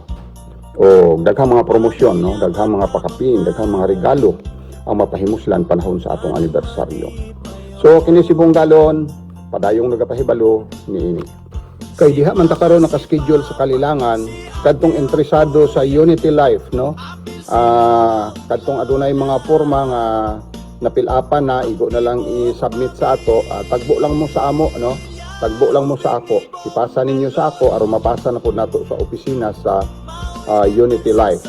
O daghang mga promosyon, no? Daghang mga pakapin, daghang mga regalo ang mapahimuslan panahon sa atong anibersaryo. So kini si Bong galon, padayong nagapahibalo niini. Kay diha man ta karon naka-schedule sa Kalilangan kadtong interesado sa Unity Life, no? Kadtong adunay mga porma nga napil-apan na, igo na lang i-submit sa ato. Tagbo lang mo sa amo, no? Tagbo lang mo sa ako. Ipasa ninyo sa ako aron mapasa na pud nato sa opisina sa Unity Life.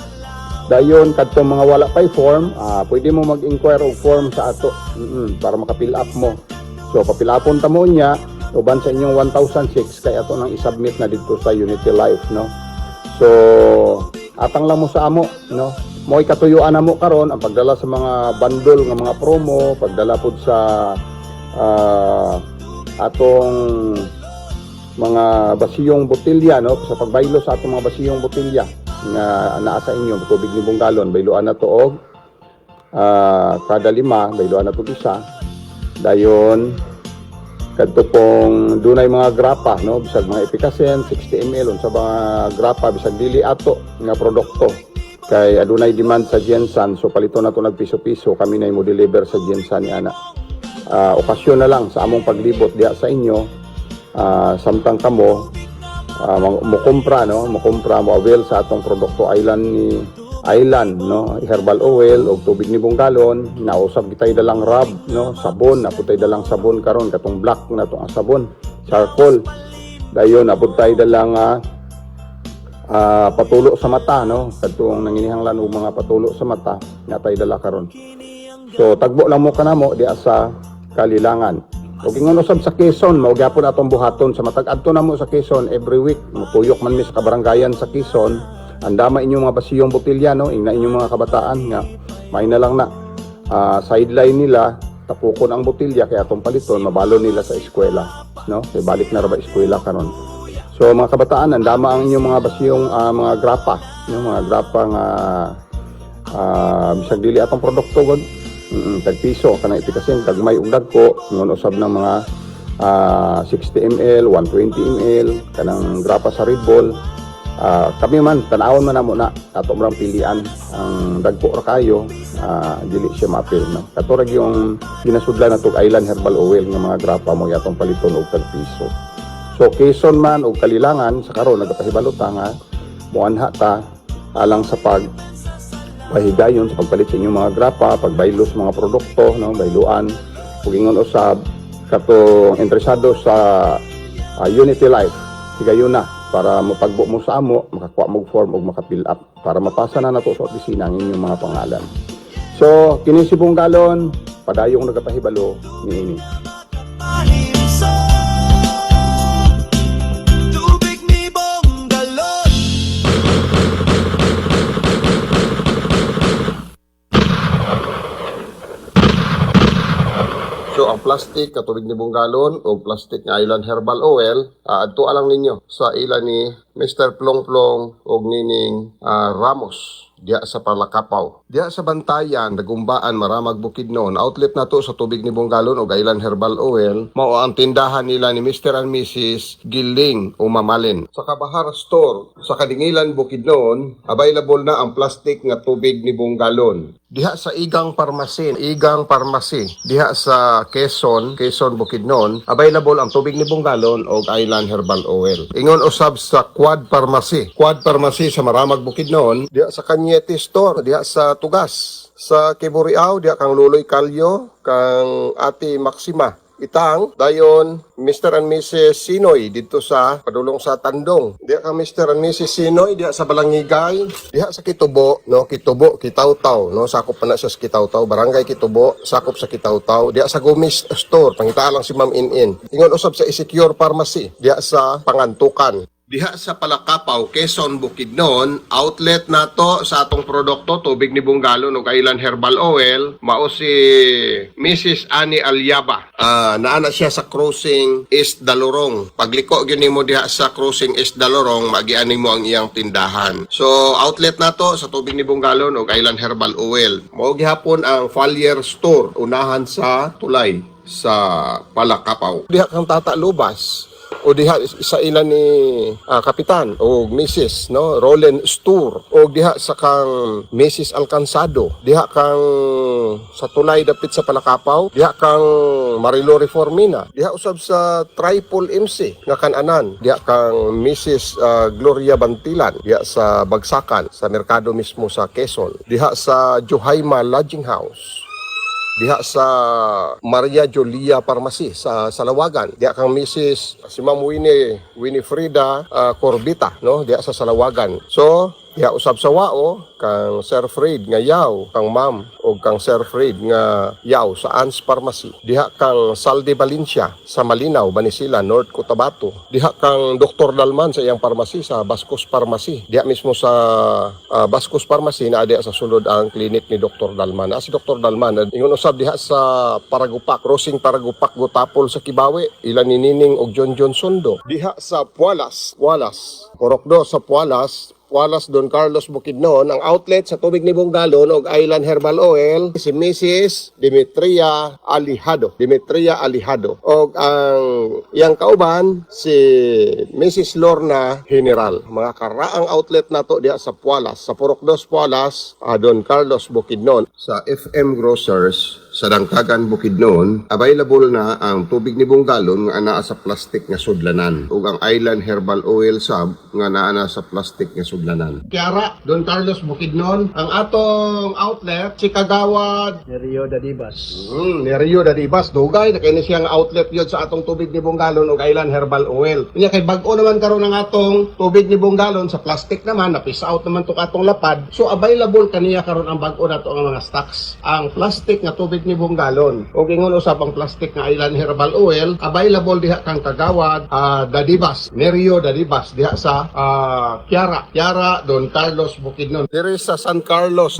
Dayon kadtong mga wala pay form, pwede mo mag-inquire og form sa ato para maka-fill up mo. So papilapon ta mo niya uban sa inyong 1,006 kay ato nang i-submit na dito sa Unity Life, no? So atang lang mo sa amo, no? Mo'y katuyuan na mo karon ang pagdala sa mga bundle nga mga promo, pagdala pod sa atong mga basiyong botelya, no? Sa pagbaylo sa atong mga basiyong botelya nga naa sa inyo, tubig ni Bong galon, bayloan na to og kada 5, bayloan na to isa. Dayon kadto pong dunay mga grapa, no? Bisag mga epikasen 60 ml unsa mga grapa bisag dili ato nga produkto. Kay adunay demand sa Jensan, so palito na to nagpiso-piso, kami na mo deliver sa Jensan ni ana. okasyon na lang sa among paglibot diya sa inyo, samtang kamo mukumpra mo avail sa atong produkto Island no, herbal oil og tubig ni galon. Nausab kitay dalang rub no, sabon, naputay dalang sabon karon katong black na to ang sabon, charcoal. Dayon naputay dalang patulo sa mata no, katong nanginihanglan og mga patulo sa mata natay dala karon. So tagbo lang mo kanamo diya sa Kalilangan. Ug ingon usab sa Quezon, mao gyapon atong buhaton sa matag adto namo sa Quezon every week. Mutuyok man mi sa kabaranggayan sa Quezon. Andama inyong mga basiyong botelya no, ingna inyong mga kabataan nga may na lang na sideline nila tapukon ang botelya kaya atong paliton mabalo nila sa eskwela no, kay balik na ra ba eskwela karon. So mga kabataan, andama ang inyong mga basiyong mga grapa no, mga grapa nga bisag dili atong produkto god tag-piso kanang ipikasin tagmay ug dagko ngon usab ng mga 60 ml, 120 ml kanang grapa sa Red Bull. Kami man tanawon man namo na ato marang pilian ang dagko ra kayo, dili siya maapil no. Katurag yung ginasudlan natog Island Herbal Oil nga mga grapa mo yatong paliton og tag-piso. So Quezon man o Kalilangan sa karon nagapahibalota nga muanha ta alang sa pahigayon sa pagpalit sa inyong mga grapa, pagbaylo sa mga produkto no, bayluan ug ingon usab katong interesado sa Unity Life higayon na para mapagbo mo sa amo, makakuha mo form ug maka-fill up para mapasa na nato sa opisina ang inyong mga pangalan. So kini si galon padayong nagapahibalo niini. Tubig ni Galon. So ang plastic katubig ni galon o plastic nga Island Herbal Oil, adto alang ninyo sa ila ni Mr. Plong og nining Ramos diya sa Palakapaw. Diya sa Bantayan, Dagumbaan, Maramag, Bukidnon, outlet na to sa tubig ni galon o Island Herbal Oil, mao ang tindahan nila ni Mr. and Mrs. Giling o Mamalin. Sa Kabahar Store, sa Kadingilan, Bukidnon, available na ang plastic nga tubig ni galon. Diha sa Igang Parmasi, diha sa Quezon, Bukidnon, available ang tubig ni galon o Island Herbal Oil. Ingon usab sa Quad Parmasi sa Maramag, Bukidnon, diha sa Cañete Store, diha sa Tugas, sa Kiburiaw, diha kang Luloy Calyo, kang Ate Maxima. Itang, dayon, Mr. and Mrs. Sinoy dito sa padulong sa Tandong. Diya ka Mr. and Mrs. Sinoy, diya sa Balangigay, diya sa Kitubo, no, Kitawtaw, no, sakop pa na siya sa Kitawtaw, Barangay Kitubo, sakop sa Kitawtaw, diya sa Gumis Store, pangita lang si Ma'am In. Ingon usab sa Isecure Pharmacy, diya sa Pangantukan. Diha sa Palakapaw, Quezon, Bukidnon, outlet na to sa atong produkto, tubig ni galon o Island Herbal Oil, mao si Mrs. Annie Alyaba. Naana siya sa Crossing East Dalorong. Pagliko gyud nimo diha sa Crossing East Dalorong, magiani mo ang iyang tindahan. So outlet na to sa tubig ni galon o Island Herbal Oil. Mao gihapon ang Falier Store, unahan sa Tulay sa Palakapaw. Diha kang Tata Lubas o diha sa ila ni Kapitan o Mrs. no, Roland Stur o diha sa kang Mrs. Alcansado, diha kang sa Tulay dapit sa Palakapaw, diha kang Marilo Reformina, diha usab sa Triple MC nga kananan, diha kang Mrs. Gloria Bantilan, diha sa Bagsakan sa merkado mismo sa Quezon, diha sa Johaima Lodging House, diha sa Maria Julia Pharmacy sa Salawagan, diha kang Mrs. si Ma'am Winifrida Corbita no, diha sa Salawagan. So diha usab sa Wao kang Sir Fred nga Yaw, kang Ma'am o kang Sir Fred nga Yaw sa Ans Pharmacy. Diha kang Salde Valencia sa Malinaw, Banisila, North Cotabato. Diha kang Dr. Dalman sa iyang pharmacy sa Bascos Pharmacy. Diha mismo sa Bascos Pharmacy na diha sa sulod ang clinic ni Dr. Dalman. Si Dr. Dalman ingon usab diha sa Paragupak, Crossing Paragupak, Gotapol sa Kibawe, ilan ni Nining og John Sondo. Diha sa Pualas, Porokdo sa Pualas, Don Carlos, Bukidnon, ang outlet sa tubig ni galon o Island Herbal Oil, si Mrs. Demetria Alihado. O ang iyang kauban, si Mrs. Lorna General. Mga karaang outlet na to diya sa Pualas, sa Porokdos Pualas, Don Carlos, Bukidnon. Sa FM Grocers, sa Dangkagan Bukidnon, available na ang tubig ni Bunggalon nga anaa sa plastic nga sudlanan ug ang Island Herbal Oil Sab nga anaa sa plastic nga sudlanan. Kiara, Don Carlos Bukidnon, ang atong outlet si Kagawad Rio Dadibas. Rio Dadibas, dugay na kay siyang outlet yun sa atong tubig ni Bunggalon ug Island Herbal Oil. Unya kay bag-o naman karon ang atong tubig ni Bunggalon sa plastic naman, na-piece out naman to atong lapad. So available kaniya karon ang bag-o nato nga mga stocks. Ang plastic nga tubig ni Bunggalon ug ingon usab ang plastic nga Island Herbal Oil available diha kang Kagawad, Dadibas, Rio Dadibas diha sa Kiara, Don Carlos Bukidnon. Diri sa San Carlos,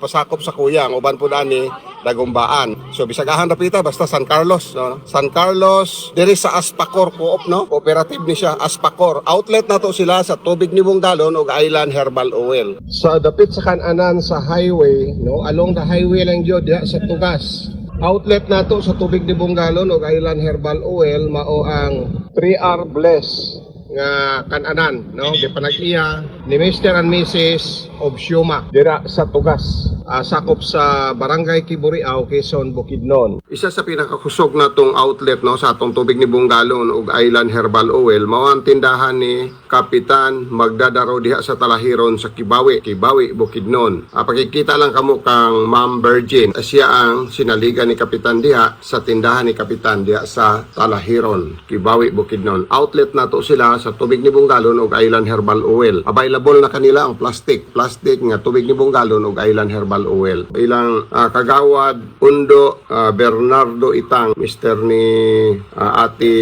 pasakop sa Kuyang, uban po dani Dagumbaan. So bisagahan rapita basta San Carlos, no? San Carlos diri sa Aspacor Co-op, no? Cooperative ni siya, Aspacor. Outlet na to sila sa tubig ni Bunggalon ug Island Herbal Oil. Sa dapit sa kananan sa highway, no? Along the highway lang jud diha sa Tugas. Outlet na to sa tubig ni Bunggalon ug Island Herbal Oil mao ang 3R Bless nga kananan, no? Gipanag-iya ni Mr. and Mrs. Obsiuma dira sa Tugas, sakop sa Barangay Kiburiaw, Quezon, Bukidnon. Isa sa pinakakusog na tong outlet, no, sa atong tubig ni Bunggalon ug Island Herbal Oil mao ang tindahan ni Kapitan Magdadaro diha sa Talahiron sa Kibawi, Bukidnon. Pakikita lang kamo kang Ma'am Virgin. Siya ang sinaligan ni Kapitan diha sa tindahan ni Kapitan diha sa Talahiron, Kibawi, Bukidnon. Outlet na to sila sa tubig ni Bunggalon ug Island Herbal Oil. Available na kanila ang plastic nga tubig ni Bunggalon ug Island Herbal Oil. Ilang Kagawad, Undo, Bernardo Itang, Mr. ni Ate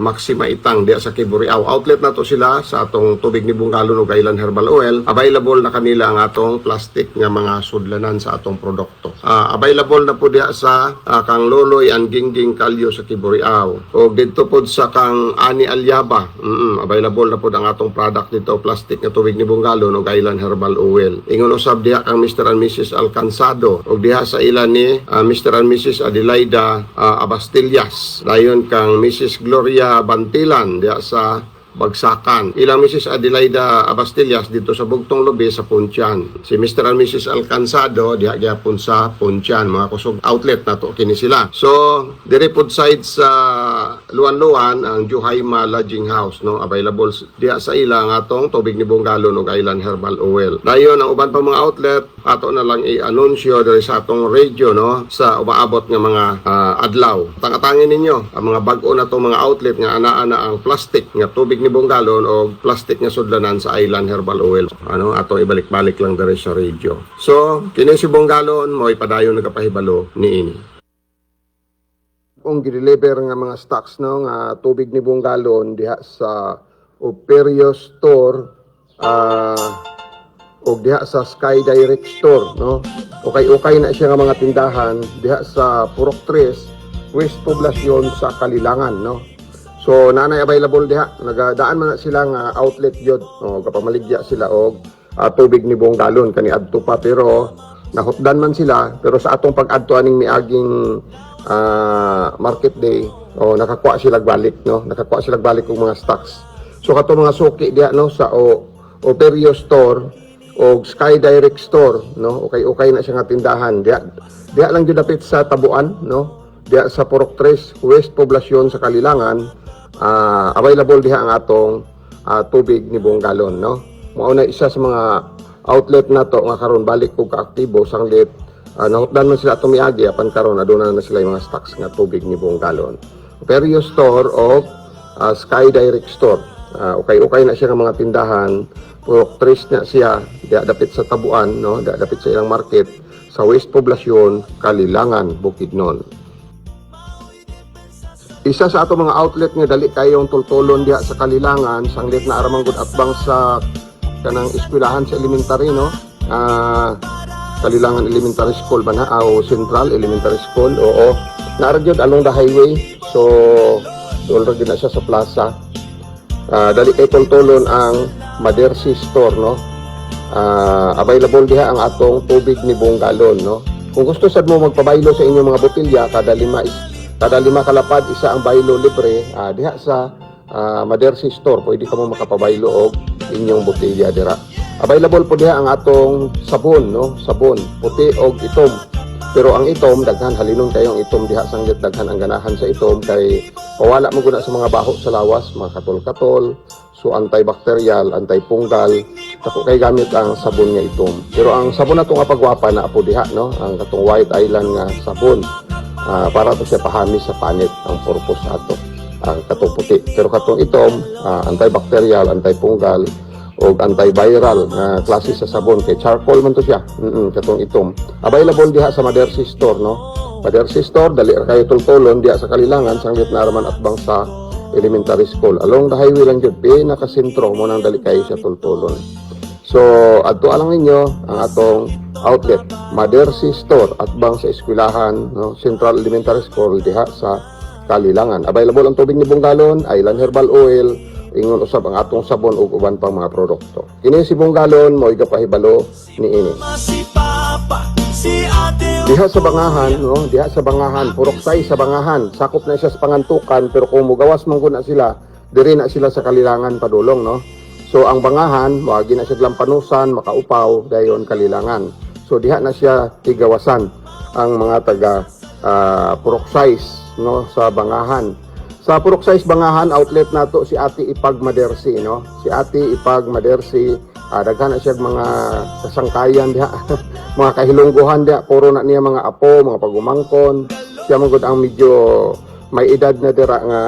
Maxima Itang diha sa Kiburiaw. Outlet na to sila sa atong tubig ni Bunggalon ug Island Herbal Oil. Available na kanila ang atong plastic nga mga sudlanan sa atong produkto. Available na po diha sa kang Loloy and Gingging Kalyo sa Kiburiaw. O dito po sa kang Ani Alyaba, available na po ang atong product dito, plastic nga tubig ni Bunggalon ug Island Herbal Oil. Ingon usab diha kang Mr. and Mrs. Alcansado ug diha sa ilan ni Mr. and Mrs. Adelaida Abastillas. Dayon kang Mrs. Gloria Bantilan diha sa Bagsakan. Ilang Mrs. Adelaida Abastillas dito sa Bugtong Lubi sa Puntian. Si Mr. and Mrs. Alcansado diha gyapon sa Puntian. Mga kusog outlet na to kini sila. So diri pod side sa Luan-Luan ang Juhaima Lodging House, no? Available diha sa ila nga atong tubig ni Bunggalon ug Island Herbal Oil. Dayon ang uban pa mga outlet ato na lang i-anunsyo diri sa atong radio, no, sa umaabot nga mga adlaw. Tangatangin ninyo ang mga bag-o na to mga outlet nga ana-ana ang plastic nga tubig ni Bunggalon o plastic nga sudlanan sa Island Herbal Oil. Ano, ato ibalik-balik lang diri sa radio. So, kini si Bunggalon mo ipadayon nagapahibalo niini. Kung gideliver nga mga stocks, no, nga tubig ni Bunggalon diha sa Operio Store o diha sa Sky Direct Store, no. Okay na siya nga mga tindahan diha sa Purok 3, West Poblacion sa Kalilangan, no. So nanay available diha, nagadaan man na sila nga outlet jud, no, kapamaligya sila og tubig ni Bunggalon kani adto pa, pero nahutdan man sila, pero sa atong pag-adto aning miaging market day, nakakuha sila balik, no, nakakuha sila balik og mga stocks. So kato mga suki diha, no, sa Operio Store o Sky Direct Store, no, okay na siya nga tindahan diha lang jud dapit sa Tabuan, no, diha sa Purok 3 West Poblacion sa Kalilangan. Available diha ang atong tubig ni Bunggalon, no. Mao na isa sa mga outlet na to nga karon balik og kaaktibo sanglit nahutdan man sila atong miagi apan karon aduna na sila yung mga stocks nga tubig ni Bunggalon. Operio Store o Sky Direct Store. Okay na siya nga mga tindahan. Purok 3 na siya diha dapit sa Tabuan, no, diha dapit sa ilang market sa West Poblacion, Kalilangan, Bukidnon. Isa sa ato mga outlet nga dali kayong tultulon diha sa Kalilangan, sanglit na aramanggod atbang sa kanang eskwelahan sa elementary, no. Kalilangan Elementary School ba na o Central Elementary School, oo. Naara jud along the highway. So already na siya sa plaza. Dali kay tultulon ang Madersi Store, no. Available diha ang atong tubig ni Bunggalon, no. Kung gusto sad mo magpabaylo sa inyong mga botelya, kada lima kalapad isa ang baylo libre, diha sa Madersi Store pwede ka mo makapabaylo og inyong botelya dira. Available po diha ang atong sabon, no, sabon puti og itom. Pero ang itom, daghan halinon kayong itom diha sanggit daghan ang ganahan sa itom kay pawala mo guna sa mga baho sa lawas, mga katol-katol, so antibacterial, antipungal, tako kay gamit ang sabon nga itom. Pero ang sabon nato nga pagwapa na apo diha no, ang katong White Island nga sabon. Para to siya pahamis sa panit ang purpose ato ang katong puti. Pero katong itom, antibacterial, antipungal o antiviral na klase sa sabon kay charcoal man to siya. Katong itom. Available diha sa Madersi Store no. Madersi Store dali ra kayo tultulon diha sa Kalilangan sanggit na raman atbang sa elementary school. Along the highway lang jud pinakasentro mo nang dali kayo siya tultulon. So adto alang ninyo ang atong outlet Madersi Store atbang sa eskwelahan no, Central Elementary School diha sa Kalilangan. Available ang tubig ni Bungalon, Island Herbal Oil, ingon usab ang atong sabon ug uban pang mga produkto. Kini si Bungalon mo igapahibalo ni ini. Si Papa, si Ate Diha sa Bangahan, no? Diha sa Bangahan, Puruksay sa Bangahan. Sakop na siya sa Pangantukan pero kung mugawas man gud na sila, diri na sila sa Kalilangan padulong, no? So ang Bangahan, wagi na siya Lampanusan, Makaupaw, dayon Kalilangan. So diha na siya tigawasan ang mga taga Puruksay, no, sa Bangahan. Sa Puruksay Bangahan outlet nato si Ate Ipag Madersi, no? Si Ate Ipag Madersi, daghan na siya mga kasangkayan diha. Mga kahilungguhan diha, puro na niya mga apo, mga pagumangkon. Siya man gud ang medyo may edad na dira nga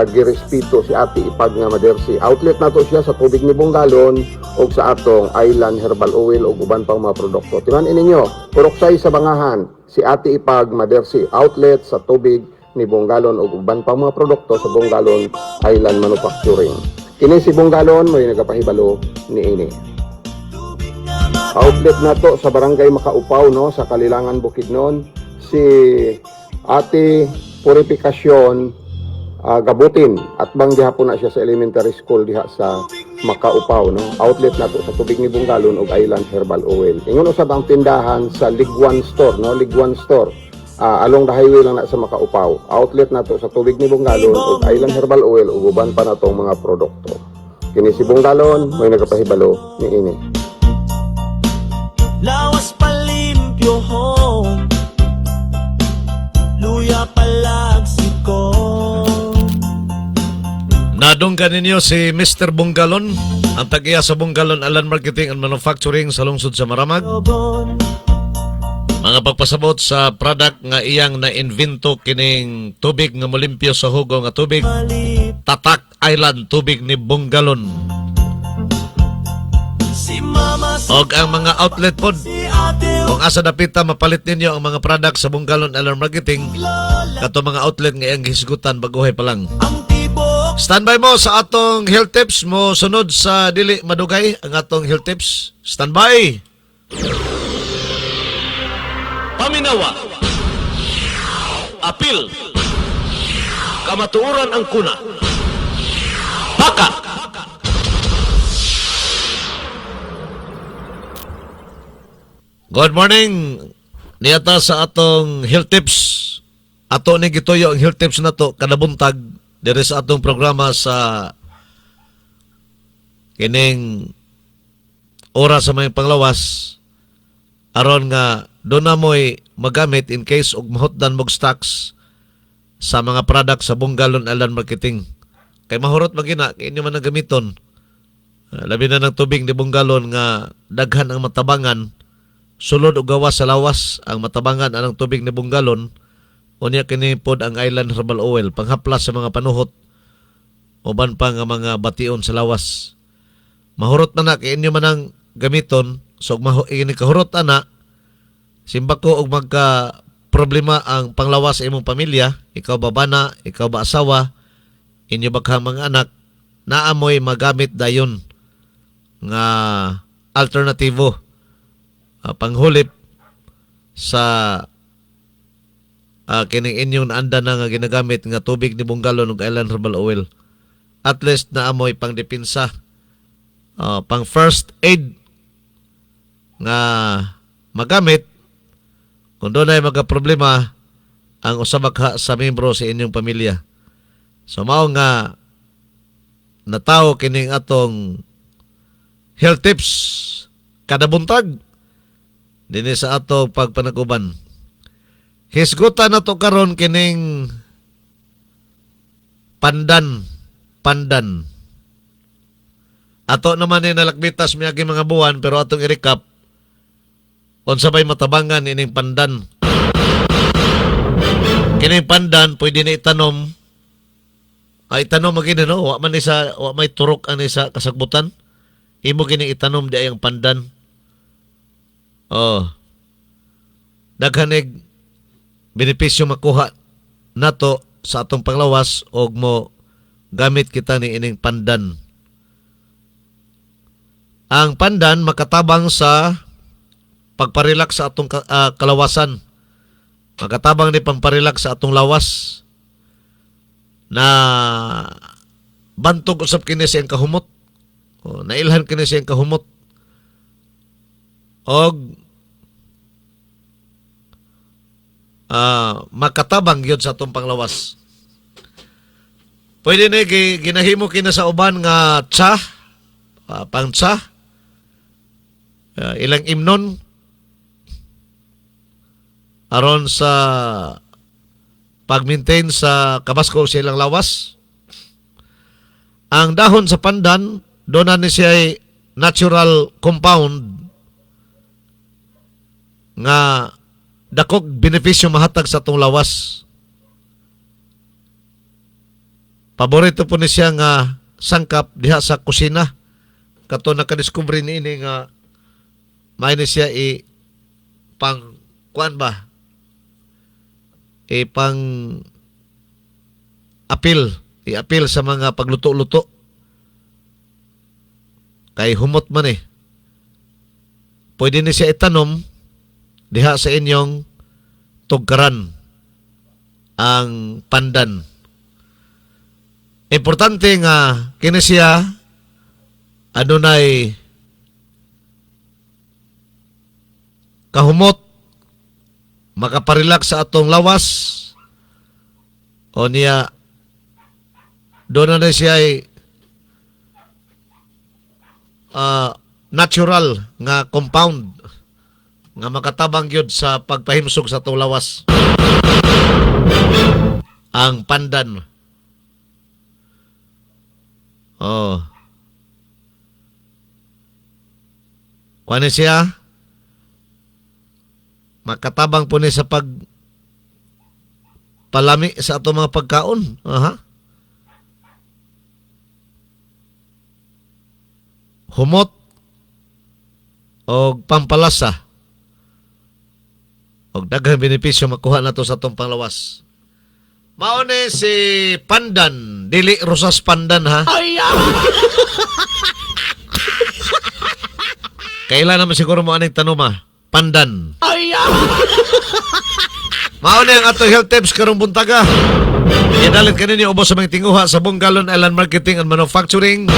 girespeto si Ate Ipag nga Madersi. Outlet nato siya sa tubig ni Bungalon ug sa atong Island Herbal Oil ug uban pang mga produkto. Timan-in ninyo, Puruksay sa Bangahan, si Ate Ipag Madersi, outlet sa tubig ni Bungalon ug uban pang mga produkto sa Bungalon Island Manufacturing. Kini si Bungalon mo nagapahibalo ni ini. Outlet nato sa Barangay Makaupaw no, sa Kalilangan Bukidnon, si Ate Purifikasyon Gabutin at bang gihapon na siya sa elementary school diha sa Makaupaw no. Outlet nato sa tubig ni Bungalon ug Island Herbal Oil. Ingon usab ang tindahan sa Liguan Store no, Liguan Store. Along the highway lang na sa Makaupaw. Outlet nato sa tubig ni Bungalon ug Island Herbal Oil ug uban pa natong mga produkto. Kini si Bungalon may nagapahibalo ni ini. Lawas palimpyo home, luya palagsiko. Nadunggan ninyo si Mr. Bungalon, ang tag-iya sa Bungalon Alan Marketing and Manufacturing sa lungsod sa Maramag. Mga pagpasabot sa product nga iyang na-invento kining tubig nga molimpyo sa hugo nga tubig, Tatak Island tubig ni Bungalon. Si Mama, Og ang mga outlet pod, si Ate kung asa dapita mapalit ninyo ang mga product sa Bungalon Alan Marketing, kato mga outlet nga iyang hisgutan baguhay pa lang. ang tibok. Standby mo sa atong health tips mo sunod sa dili madugay ang atong health tips. Standby. Paminawa. Apil. Kamatuoran ang kuna. Paka. Good morning. Niyata sa atong health tips. Ato ni gituyo ang health tips na to kada buntag diri sa atong programa sa kining oras sa may panglawas aron nga doon na mo'y magamit in case og mahutdan mog stocks sa mga product sa Bungalon Alan Marketing. Kay mahurot magina kay inyo man gamiton. Labi na ng tubig ni Bungalon nga daghan ang matabangan, sulod og gawas sa lawas ang matabangan anang tubig ni Bungalon. Unya kini pod ang Island Herbal Oil panghaplas sa mga panuhot uban pa nga mga bation sa lawas. Mahurot man na kay inyo man ang gamiton, so ini kahurot ana simba ko og magka problema ang panglawas sa imong pamilya, ikaw ba bana, ikaw ba asawa, inyo baghang mga anak, naamoy magamit dayon nga alternatibo panghulip sa kining inyong naanda na nga ginagamit nga tubig ni Bungalon ug Island Herbal Oil. At least naamoy pang depinsa, pang first aid nga magamit kung doon ay magka-problema ang usabak sa membro sa inyong pamilya. So mao nga natawo kining atong health tips kada buntag dinhi sa atong pagpanaguban. Hisgutan na to karon kining pandan. Ato naman ni nalakbitas miyagi mga buwan pero atong i-recap unsa bay matabangan ining pandan. Kining pandan pwede na itanom. Ay tanom magini no, wa may turok ani sa kasagbutan. Imo kini itanom di ang pandan. Oh. Daghanig benepisyo makuha nato sa atong panglawas og mo gamit kita ni ining pandan. Ang pandan makatabang sa pagparelax sa atong kalawasan. Makatabang ni pamparelax sa atong lawas na bantog usab kini sa iyang kahumot. O, nailhan kini sa iyang kahumot. Og makatabang yun sa atong panglawas. Pwede na ginahimo kina sa uban nga tsa, pang tsa, ilang imnon aron sa pag-maintain sa kabasko sa ilang lawas. Ang dahon sa pandan, doon na siya natural compound nga dakog benepisyo mahatag sa atong lawas. Paborito po ni siya nga sangkap diha sa kusina. Kato nakadiscover ni ini nga may ni siya pang kuan ba? Pang i-appeal sa mga pagluto-luto. Kay humot man Pwede ni siya itanom diha sa inyong tugkaran ang pandan. Importante nga kini siya adunay kahumot, makaparelax sa atong lawas, o niya doon na siya natural nga compound nga makatabang yun sa pagpahimsog sa atong lawas. Ang pandan. Oh. Kuha siya makatabang po ni sa palami sa ato mga pagkaon. Humot o pampalasa o daghang benepisyo makuha nato sa atong panglawas. Maune si pandan, dili rosas pandan ha. Kailan naman siguro mo aning tanong pandan. Mauna ang ato health tips karong buntaga. Idalit kanini ubos sa mga tinguha sa Bungalon Island Marketing and Manufacturing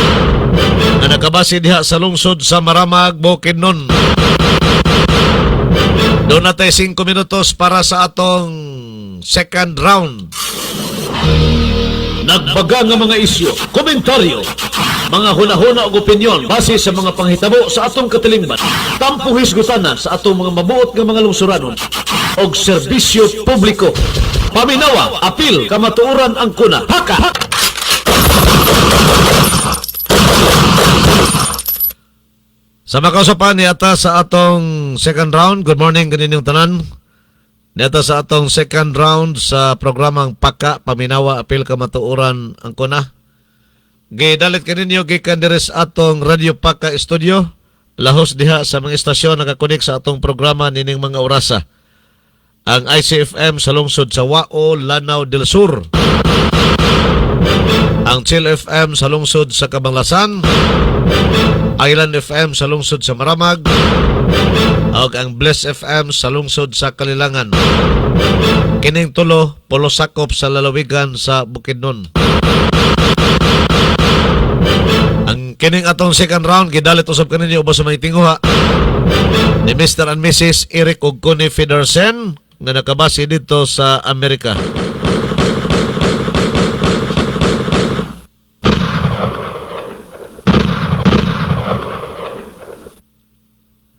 na nakabase diha sa lungsod sa Maramag, Bukidnon. Doon natin 5 minutos para sa atong second round. Nagbaga nga mga isyu, komentaryo, mga hunahuna o opinyon base sa mga panghitabo sa atong katilingban. Tampo hisgutanan sa atong mga mabuot nga mga lungsuranon og serbisyo publiko. Paminawa, apil, kamatuoran ang kuna. Haka! Sa makausapan ni ata sa atong second round. Good morning kaninyong tanan. Neta sa atong second round sa programang Paka, Paminawa, Apil, Kamatuoran ang kuna. Gidalit kaninyo gikan diri sa atong Radio Paka Studio. Lahos diha sa mga istasyon nakakunik sa atong programa nining mga orasa. Ang ICFM sa lungsod sa Wao, Lanao del Sur. Ang Chill FM sa lungsod sa Kabanglasan. Island FM sa lungsod sa Maramag. Ug ang Bless FM sa lungsod sa Kalilangan. Kining tulo polosakop sa lalawigan sa Bukidnon. Ang kining atong second round gidalit usab kaninyo ubos sa mga tinguha ni Mr. and Mrs. Eric ug Connie Federsen nga nakabase dito sa Amerika.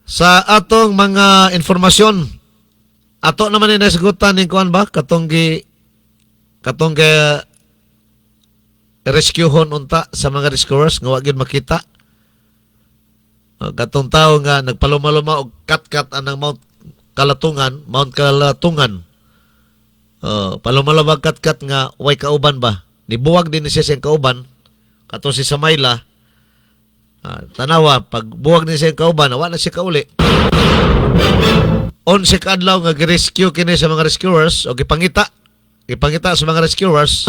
Sa atong mga informasyon, ato naman ni nasigutan ni kuan ba katong rescuehon unta sa mga rescuers nga wa gyud makita. Katong tao nga nagpaluma-luma og kat-kat anang Mount Kalatungan. Paluma-luma kat-kat nga way kauban ba. Nibuwag din siya siyang kauban. Katong si Samayla. Tanawa, pag buwag ni siya kauban, wala na siya kauli. 11 kadlaw nga gi-rescue kini sa mga rescuers o gipangita sa mga rescuers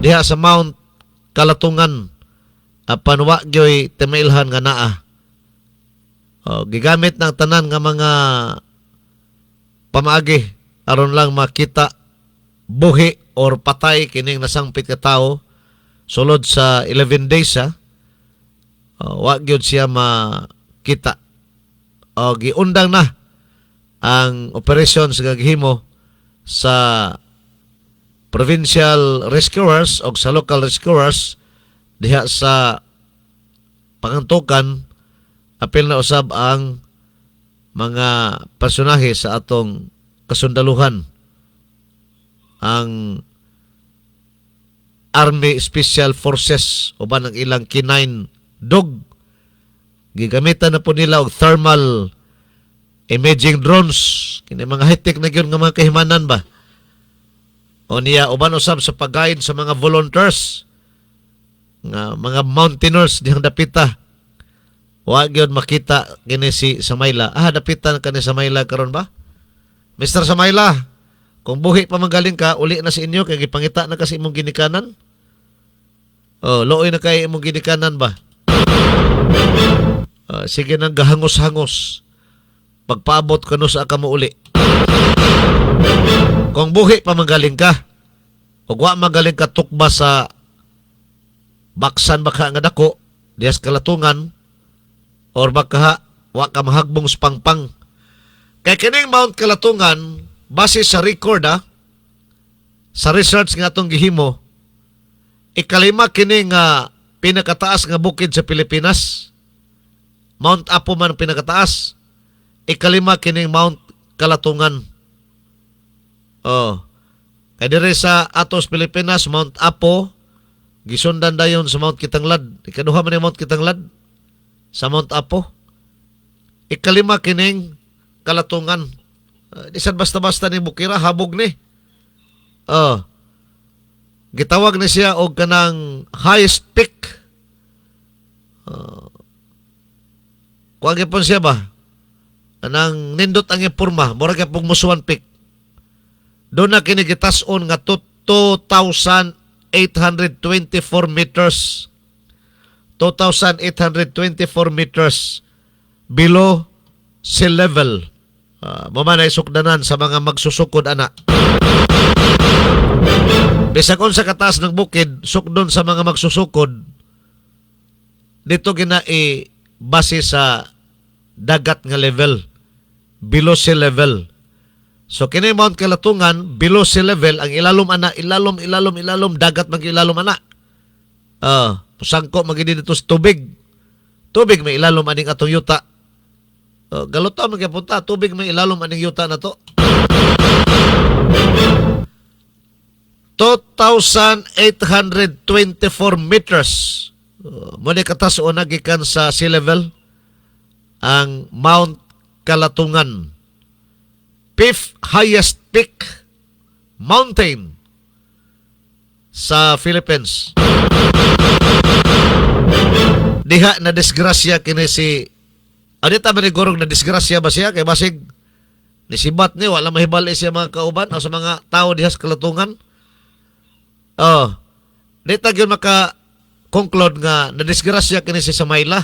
diha sa Mount Kalatungan apan wa gyoy timailhan nga naa. Gigamit ng tanan nga mga pamaagi aron lang makita buhi or patay kining nasangpit ka tawo sulod sa 11 days wa gyud siya makita. Giundang na ang operation sa gagihimo sa provincial rescuers o sa local rescuers diha sa Pangantukan. Apil na usab ang mga personahe sa atong kasundaluhan, ang Army Special Forces uban ang ilang K9 dog. Gigamitan na po nila og thermal imaging drones, kini mga high-tech na gyud nga mga kahimanan ba. O niya uban usab sa pag-guide sa mga volunteers nga mga mountaineers dihang dapita. Wa gyud makita kini si Samayla. Dapitan kani Samayla karon ba? Mr. Samayla, kung buhi pa magaling ka, uli na sa inyo kay gipangita na kasi imong ginikanan. Looy na kay imong ginikanan ba? Sige nang gahangos-hangos. Pagpaabot ka no sa aka mo uli. Kung buhi pa magaling ka, ug wa magaling ka tukba sa baksan baka nga dako, dias Kalatungan, or baka wa ka mahagbong spangpang. Kay kining Mount Kalatungan, base sa record sa research nga atong gihimo, ikalima kini nga pinakataas nga bukid sa Pilipinas. Mount Apo man pinakataas. Ikalima kining Mount Kalatungan. Kay dire sa atos Pilipinas, Mount Apo, gisundan dayon sa Mount Kitanglad. Ikaduha man ni Mount Kitanglad sa Mount Apo. Ikalima kining Kalatungan. Isad basta-basta ni Bukira, habog ni. Gitawag na siya og kanang highest peak. Kuwag po siya ba? Anang nindot ang ipurma, mura ka pong musuan peak. Doon na kinigitason nga 2,824 meters. 2,824 meters below sea level. Mamanay sukdanan sa mga magsusukod ana. Bisag unsa kataas ng bukid, sukdon sa mga magsusukod, dito base sa dagat nga level, below sea level. So kini Mount Kalatungan, below sea level, ang ilalom ana, ilalom, dagat mag-ilalom ana. Pusangko magidi dito sa tubig. Tubig may ilalom aning atong yuta. Galuta magpunta, tubig may ilalom aning yuta na to. 2,824 meters. Muna katas o nagikan sa sea level ang Mount Kalatungan. Fifth highest peak mountain sa Philippines. Diha na disgrasya kini si adita manigurog na disgrasya ba siya kay basig nisibat ni wala mahibal siya mga kauban o sa mga tao diha sa Kalatungan. Dita gyud maka-conclude nga na disgrasya kini si Samayla.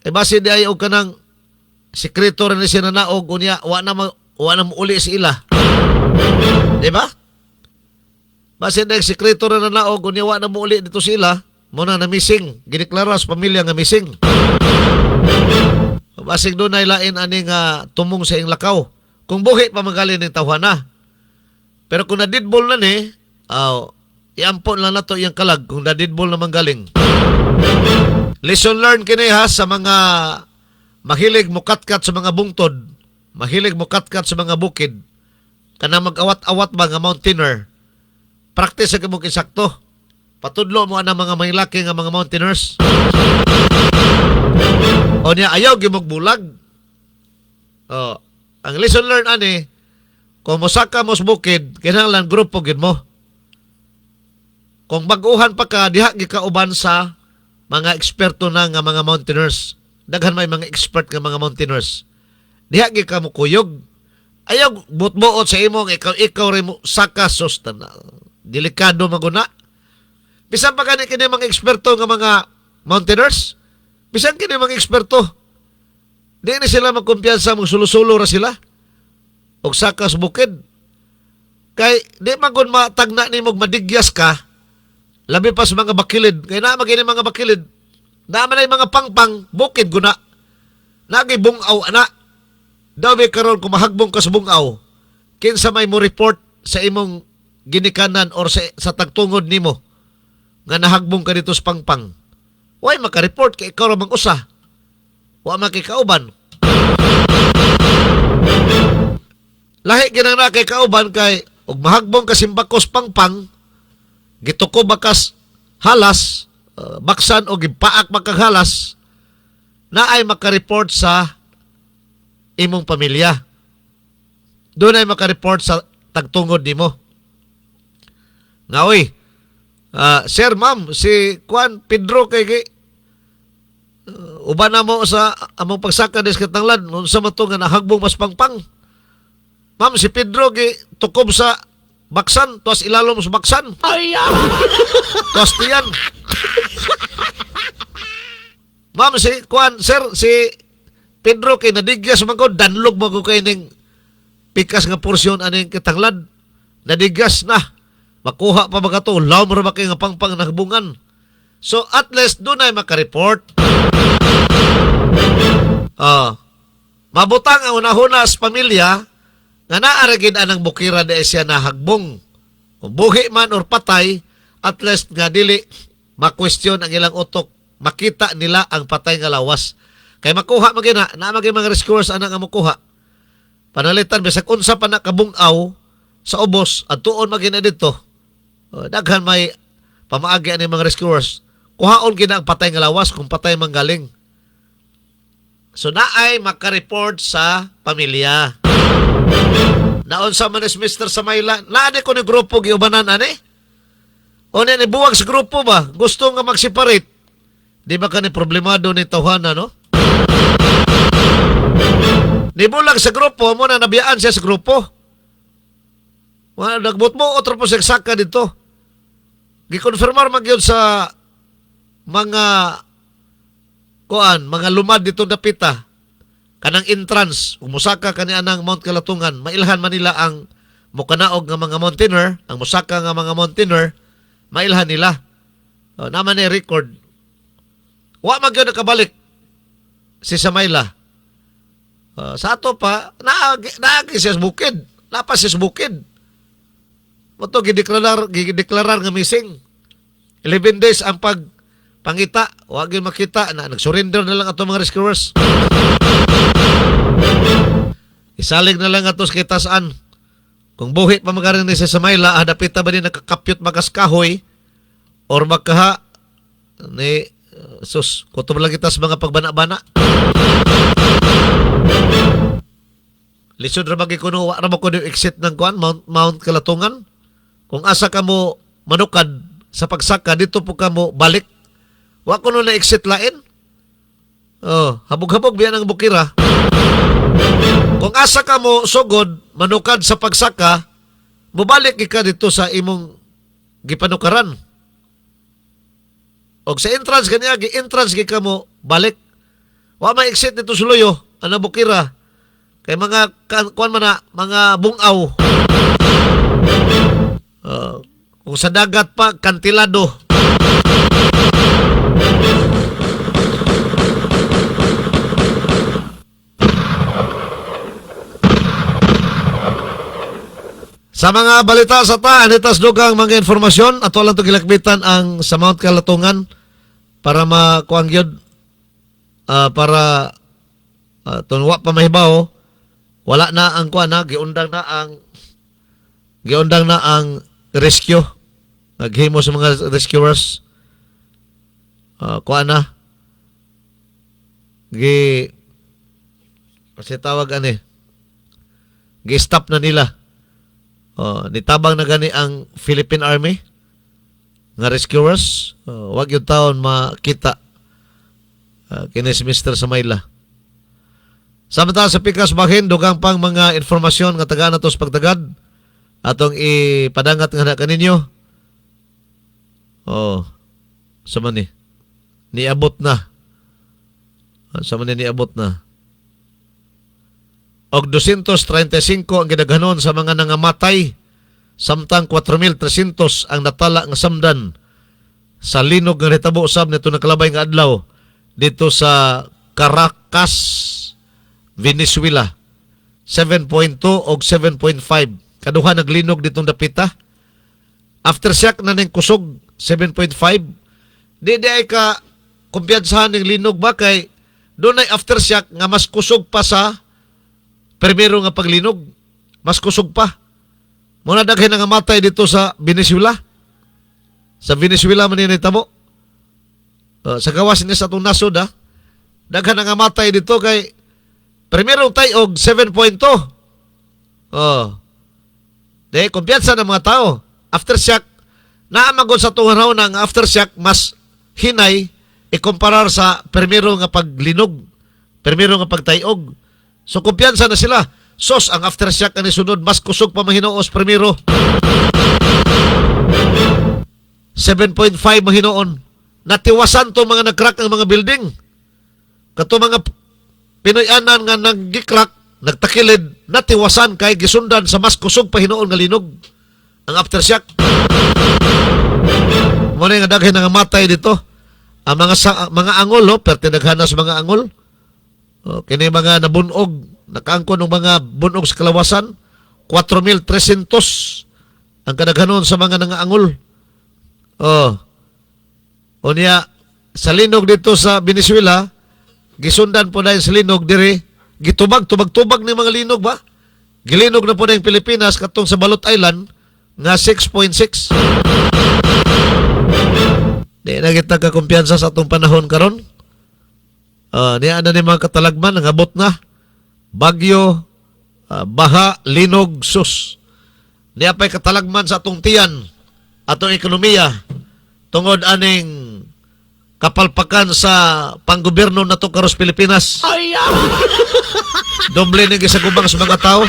Kay base di ay og kanang sekreto rin siya na naog unya wa na mo uli si ila. Di ba? Base di sekreto rin na naog unya wa na mo uli dito si ila. Muna na missing, gideklara sa pamilya nga missing. Basig doon ay lain ani nga tumong sa ing lakaw. Kung buhi pa magaling ng tawhana. Pero kung nadidbol na ni, iampon lang na to yung kalag kung nadidbol na manggaling. Lesson learned kini ha sa mga mahilig mukatkat sa mga bungtod. mahilig mo katkat sa mga bukid, kana mag-awat-awat ba nga mountaineer, practice sa mong insakto. Patudlo mo ang mga may laki nga mga mountaineers. O niya, ayaw gimog bulag. O, ang lesson learned ani, kung mosaka mo sa bukid, kinahanglan grupo gid mo. Kung baguhan pa ka, diha gikauban sa mga eksperto na nga mga mountaineers. Daghan may mga expert nga mga mountaineers. Diha gi ka mo kuyog. Ayaw butbuot sa imo nga ikaw rin mo saka sustan. Delikado maguna. Bisan pa kini mga eksperto nga mga mountaineers. Bisan kini mga eksperto. Di na sila magkumpiyansa, magsulo-sulo ra sila. Og saka sa bukid. Kay di magud matagna nimo madigyas ka. Labi pa sa mga bakilid. Kaya na magini mga bakilid. Naman ay mga pangpang, bukid guna. Nagay bungaw, ana. Daw may karon kung mahagbong ka sa bungaw, kinsa may mo report sa imong ginikanan or sa tagtungod nimo nga nahagbong ka dito sa pangpang. Way maka-report kay ikaw ra mang-usa. Wa makikauban. Lahi ginang na kay kauban kay og mahagbong ka simbakos pangpang, gituko bakas halas, baksan o gipaak makaghalas, na ay makareport sa imong pamilya. Doon ay makareport sa tagtungod nimo. Nga oy, sir, ma'am, si Juan Pedro kay uban na mo sa among pagsaka des katanglad unsa man to nga nahagbong mas pangpang. Ma'am, si Pedro tukob sa baksan, tuwas ilalom sa baksan. Ay, tuwas tiyan. Ma'am, si Juan, sir, si Pedro kay nadiggas man ko, danlog mo ko kay ning pikas nga porsyon aning katanglad. Nadiggas na. Makuha pa ba ka to? Law mo ra ba kay nga pangpang nagbungan? So, at least, doon ay makareport. Mabutang ang unahuna sa pamilya nga naaragid anang bukira na siya nahagbong. Kung buhi man or patay, at least nga dili ma-question ang ilang utok. Makita nila ang patay nga lawas. Kaya makuha magina, na mga rescuers anang amukuha. Panalitan, bisag unsa pa na kabungaw sa ubos, at tuon magina dito. Daghan may pamaagi ang mga rescuers. Kuhaon gina ang patay nga lawas kung patay manggaling. So naay makareport sa pamilya. Naon sa manis Mr. Samayla, naade ko ni grupo giubanan ani? O ni buwag sa grupo ba? Gusto nga mag-separate. Di ba ka ni problemado ni tawhana, no? Nibulag sa grupo, mo na nabiyaan siya sa grupo. Nagbut mo, otro po saka dito. Gikonfirmar magyod sa mga mga lumad dito dapita. Kanang entrance, umusaka kani anang Mount Kalatungan, mailhan Manila ang mukanaog nga mga mountaineer, ang musaka nga mga mountaineer, mailhan nila. Naman ni record. Wa magyod nakabalik si Samayla. Sa ato pa, naagi siya sa bukid. Lapas siya sa bukid. Ito, gideklarar nga missing. 11 days ang pangita. Huwag yun makita. Nag-surrender na lang ato mga rescuers. Isalig na lang ato sa kitasaan. Kung buhit pa magaling ni sa Samayla, hadapita ba din nakakapyot magaskahoy or magkaha ni kutob lang kita sa mga pagbana-bana. Lisod ra magikuno wa ra mo kuno exit ng kuan Mount Kalatungan. Kung asa ka mo manukad sa pagsaka dito po ka mo balik. Wa kuno na exit lain. Habog-habog biyan ang bukira. Kung asa ka mo sugod manukad sa pagsaka, mobalik ka dito sa imong gipanukaran. Og sa entrance kaniya gi-entrance ka mo balik. Wa may exit dito suluyo ana bukira. Kay mga kuan man na mga bungaw. Kung sa dagat pa kantilado. Sa mga balita sa anitas dugang mga informasyon, ato lang ito gilakbitan ang sa Mount Kalatungan para makuangyod para tunwa pa mahibaw wala na ang kuan na giundang na ang rescue. Naghimo sa mga rescuers. Kuan na. Kasi tawag ani. Gi-stop na nila. Nitabang na gani ang Philippine Army nga rescuers. Wag yung taon makita kinis Mr. Samayla. Samantala sa Pikas Bahin, dugang pang mga informasyon nga taga natos pagtagad atong ipadangat nga na kaninyo. Sama ni. Niabot na. Sama ni niabot na. Og 235 ang gidaghanon sa mga nangamatay, samtang 4,300 ang natala nga samdan sa linog nga hitabo usab nito nakalabay nga adlaw dito sa Caracas, Venezuela. 7.2 o 7.5. Kaduha naglinog ditong dapita. Aftershock na ning kusog 7.5. Di ay ka kumpiyansahan ng linog ba kay doon ay aftershock nga mas kusog pa sa primero nga paglinog. Mas kusog pa. Muna daghan nga matay dito sa Venezuela. Sa Venezuela man ni tabo. Sa gawas ni sa atong nasod daghan nga matay dito kay primero tay og 7.2. Di kumpiyansa ng mga tao. Aftershock naamagod sa tungharaw ng aftershock mas hinay ikumparar sa primero nga paglinog, primero nga pagtayog. So kumpiyansa na sila. Sos ang aftershock ani sunod mas kusog pa mahinoos primero. 7.5 mahinoon. Natiwasan to mga nagcrack ang mga building. Kato mga Pinoy-anan nga naggi-crack, nagtakilid, natiwasan kay gisundan sa mas kusog pa hinoon nga linog. Ang aftershock. Muna nga daghan nga matay dito. Ang mga angol, perti naghana sa mga angol. Kini mga nabunog, nakaangkon ng mga bunog sa kalawasan, 4,300 ang kadaghanon sa mga nangaangol. O niya, sa linog dito sa Venezuela, gisundan po na yung sa linog diri, gitubag ni mga linog ba? Gilinog na po na yung Pilipinas katong sa Balot Island nga 6.6. Di na kita kakumpiyansa sa atong panahon karon. Niya na ni mga katalagman, nangabot na. Bagyo, baha, linog, sus. Niya pa'y katalagman sa atong tiyan, atong ekonomiya, tungod aning kapalpakan sa panggobyerno na to karos Pilipinas. Doble ning gisagubang sa mga tao.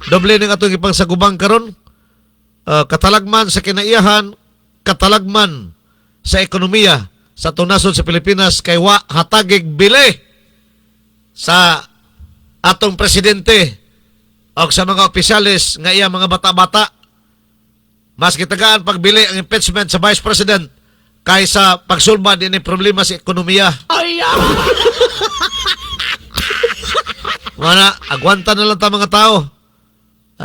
Doble ning atong ipangsagubang karon. Katalagman sa kinaiyahan, katalagman sa ekonomiya sa tunasod sa Pilipinas kay wa hatagig bili sa atong presidente o sa mga opisyalis nga iya mga bata-bata. Mas kitagaan pagbili ang impeachment sa Vice President kaysa pagsulba din ang problema sa ekonomiya. Mana, agwanta na lang ta mga tao.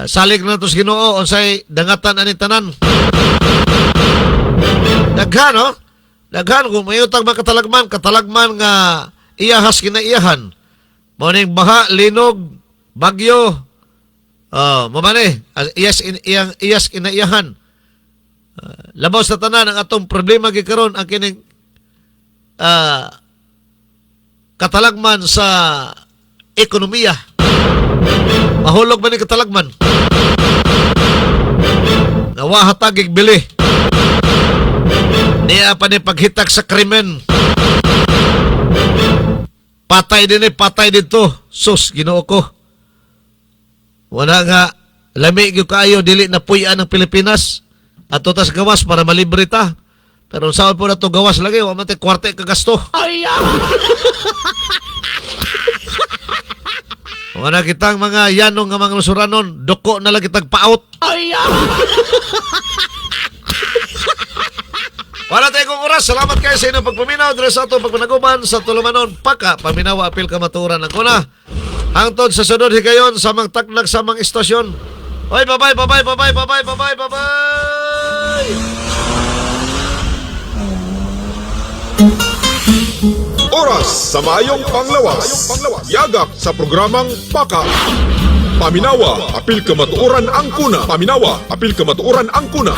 Salig na ito sa Ginoo unsay dangatan aning tanan. Daghan, no? Daghan kung mayutang mga katalagman nga iyahas kinaiyahan. Morning baha, linog, bagyo, mamane, iyas kinaiyahan. Labaw sa tanan ang atong problema gikaron ang kining katalagman sa ekonomiya. Mahulog ba ni katalagman? Nawa hatagig bili. Niya pa ni paghitak sa krimen. Patay din patay dito. Sus, Ginoo ko. Wala nga, lami yung kayo, dili na puyan ng Pilipinas. At tas gawas para malibre ta. Pero saan po na ito gawas lagi, wala matay kwarte kagasto. Wala kitang mga yanong nga mga lusuranon, doko na lang kitang paot. Wala tayong oras. Salamat kayo sa inyong pagpaminaw. Dres ato pagpanaguban sa Tulumanon. Paka, paminawa, apil kamaturan ang kuna. Hangtod sa sunod higayon sa mga taklag sa mga istasyon. Oy, bye-bye, bye-bye, bye-bye, bye-bye, bye-bye, bye-bye. Oras sa maayong panglawas. Yagak sa programang Paka. Paminawa, apil kamatuoran ang kuna. Paminawa, apil kamatuoran ang kuna.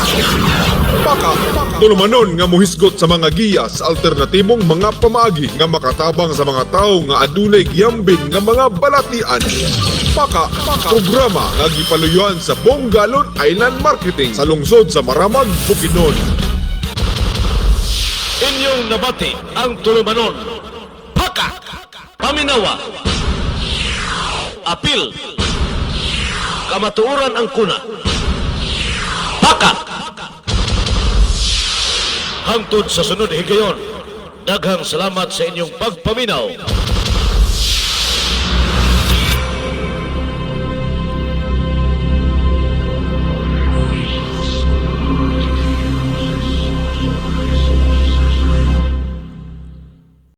Paka, tulumanon nga muhisgot sa mga giya sa alternatibong mga pamaagi nga makatabang sa mga tao nga adunay giyambing nga mga balatian. Paka, programa nga gipaluyuan sa Bongalon Island Marketing sa lungsod sa Maramag, Bukidnon. Inyong nabati ang tulumanon. Paka! Paminawa! Apil! Kamatuoran ang kuna. Paka! Hangtod sa sunod higayon, daghang salamat sa inyong pagpaminaw.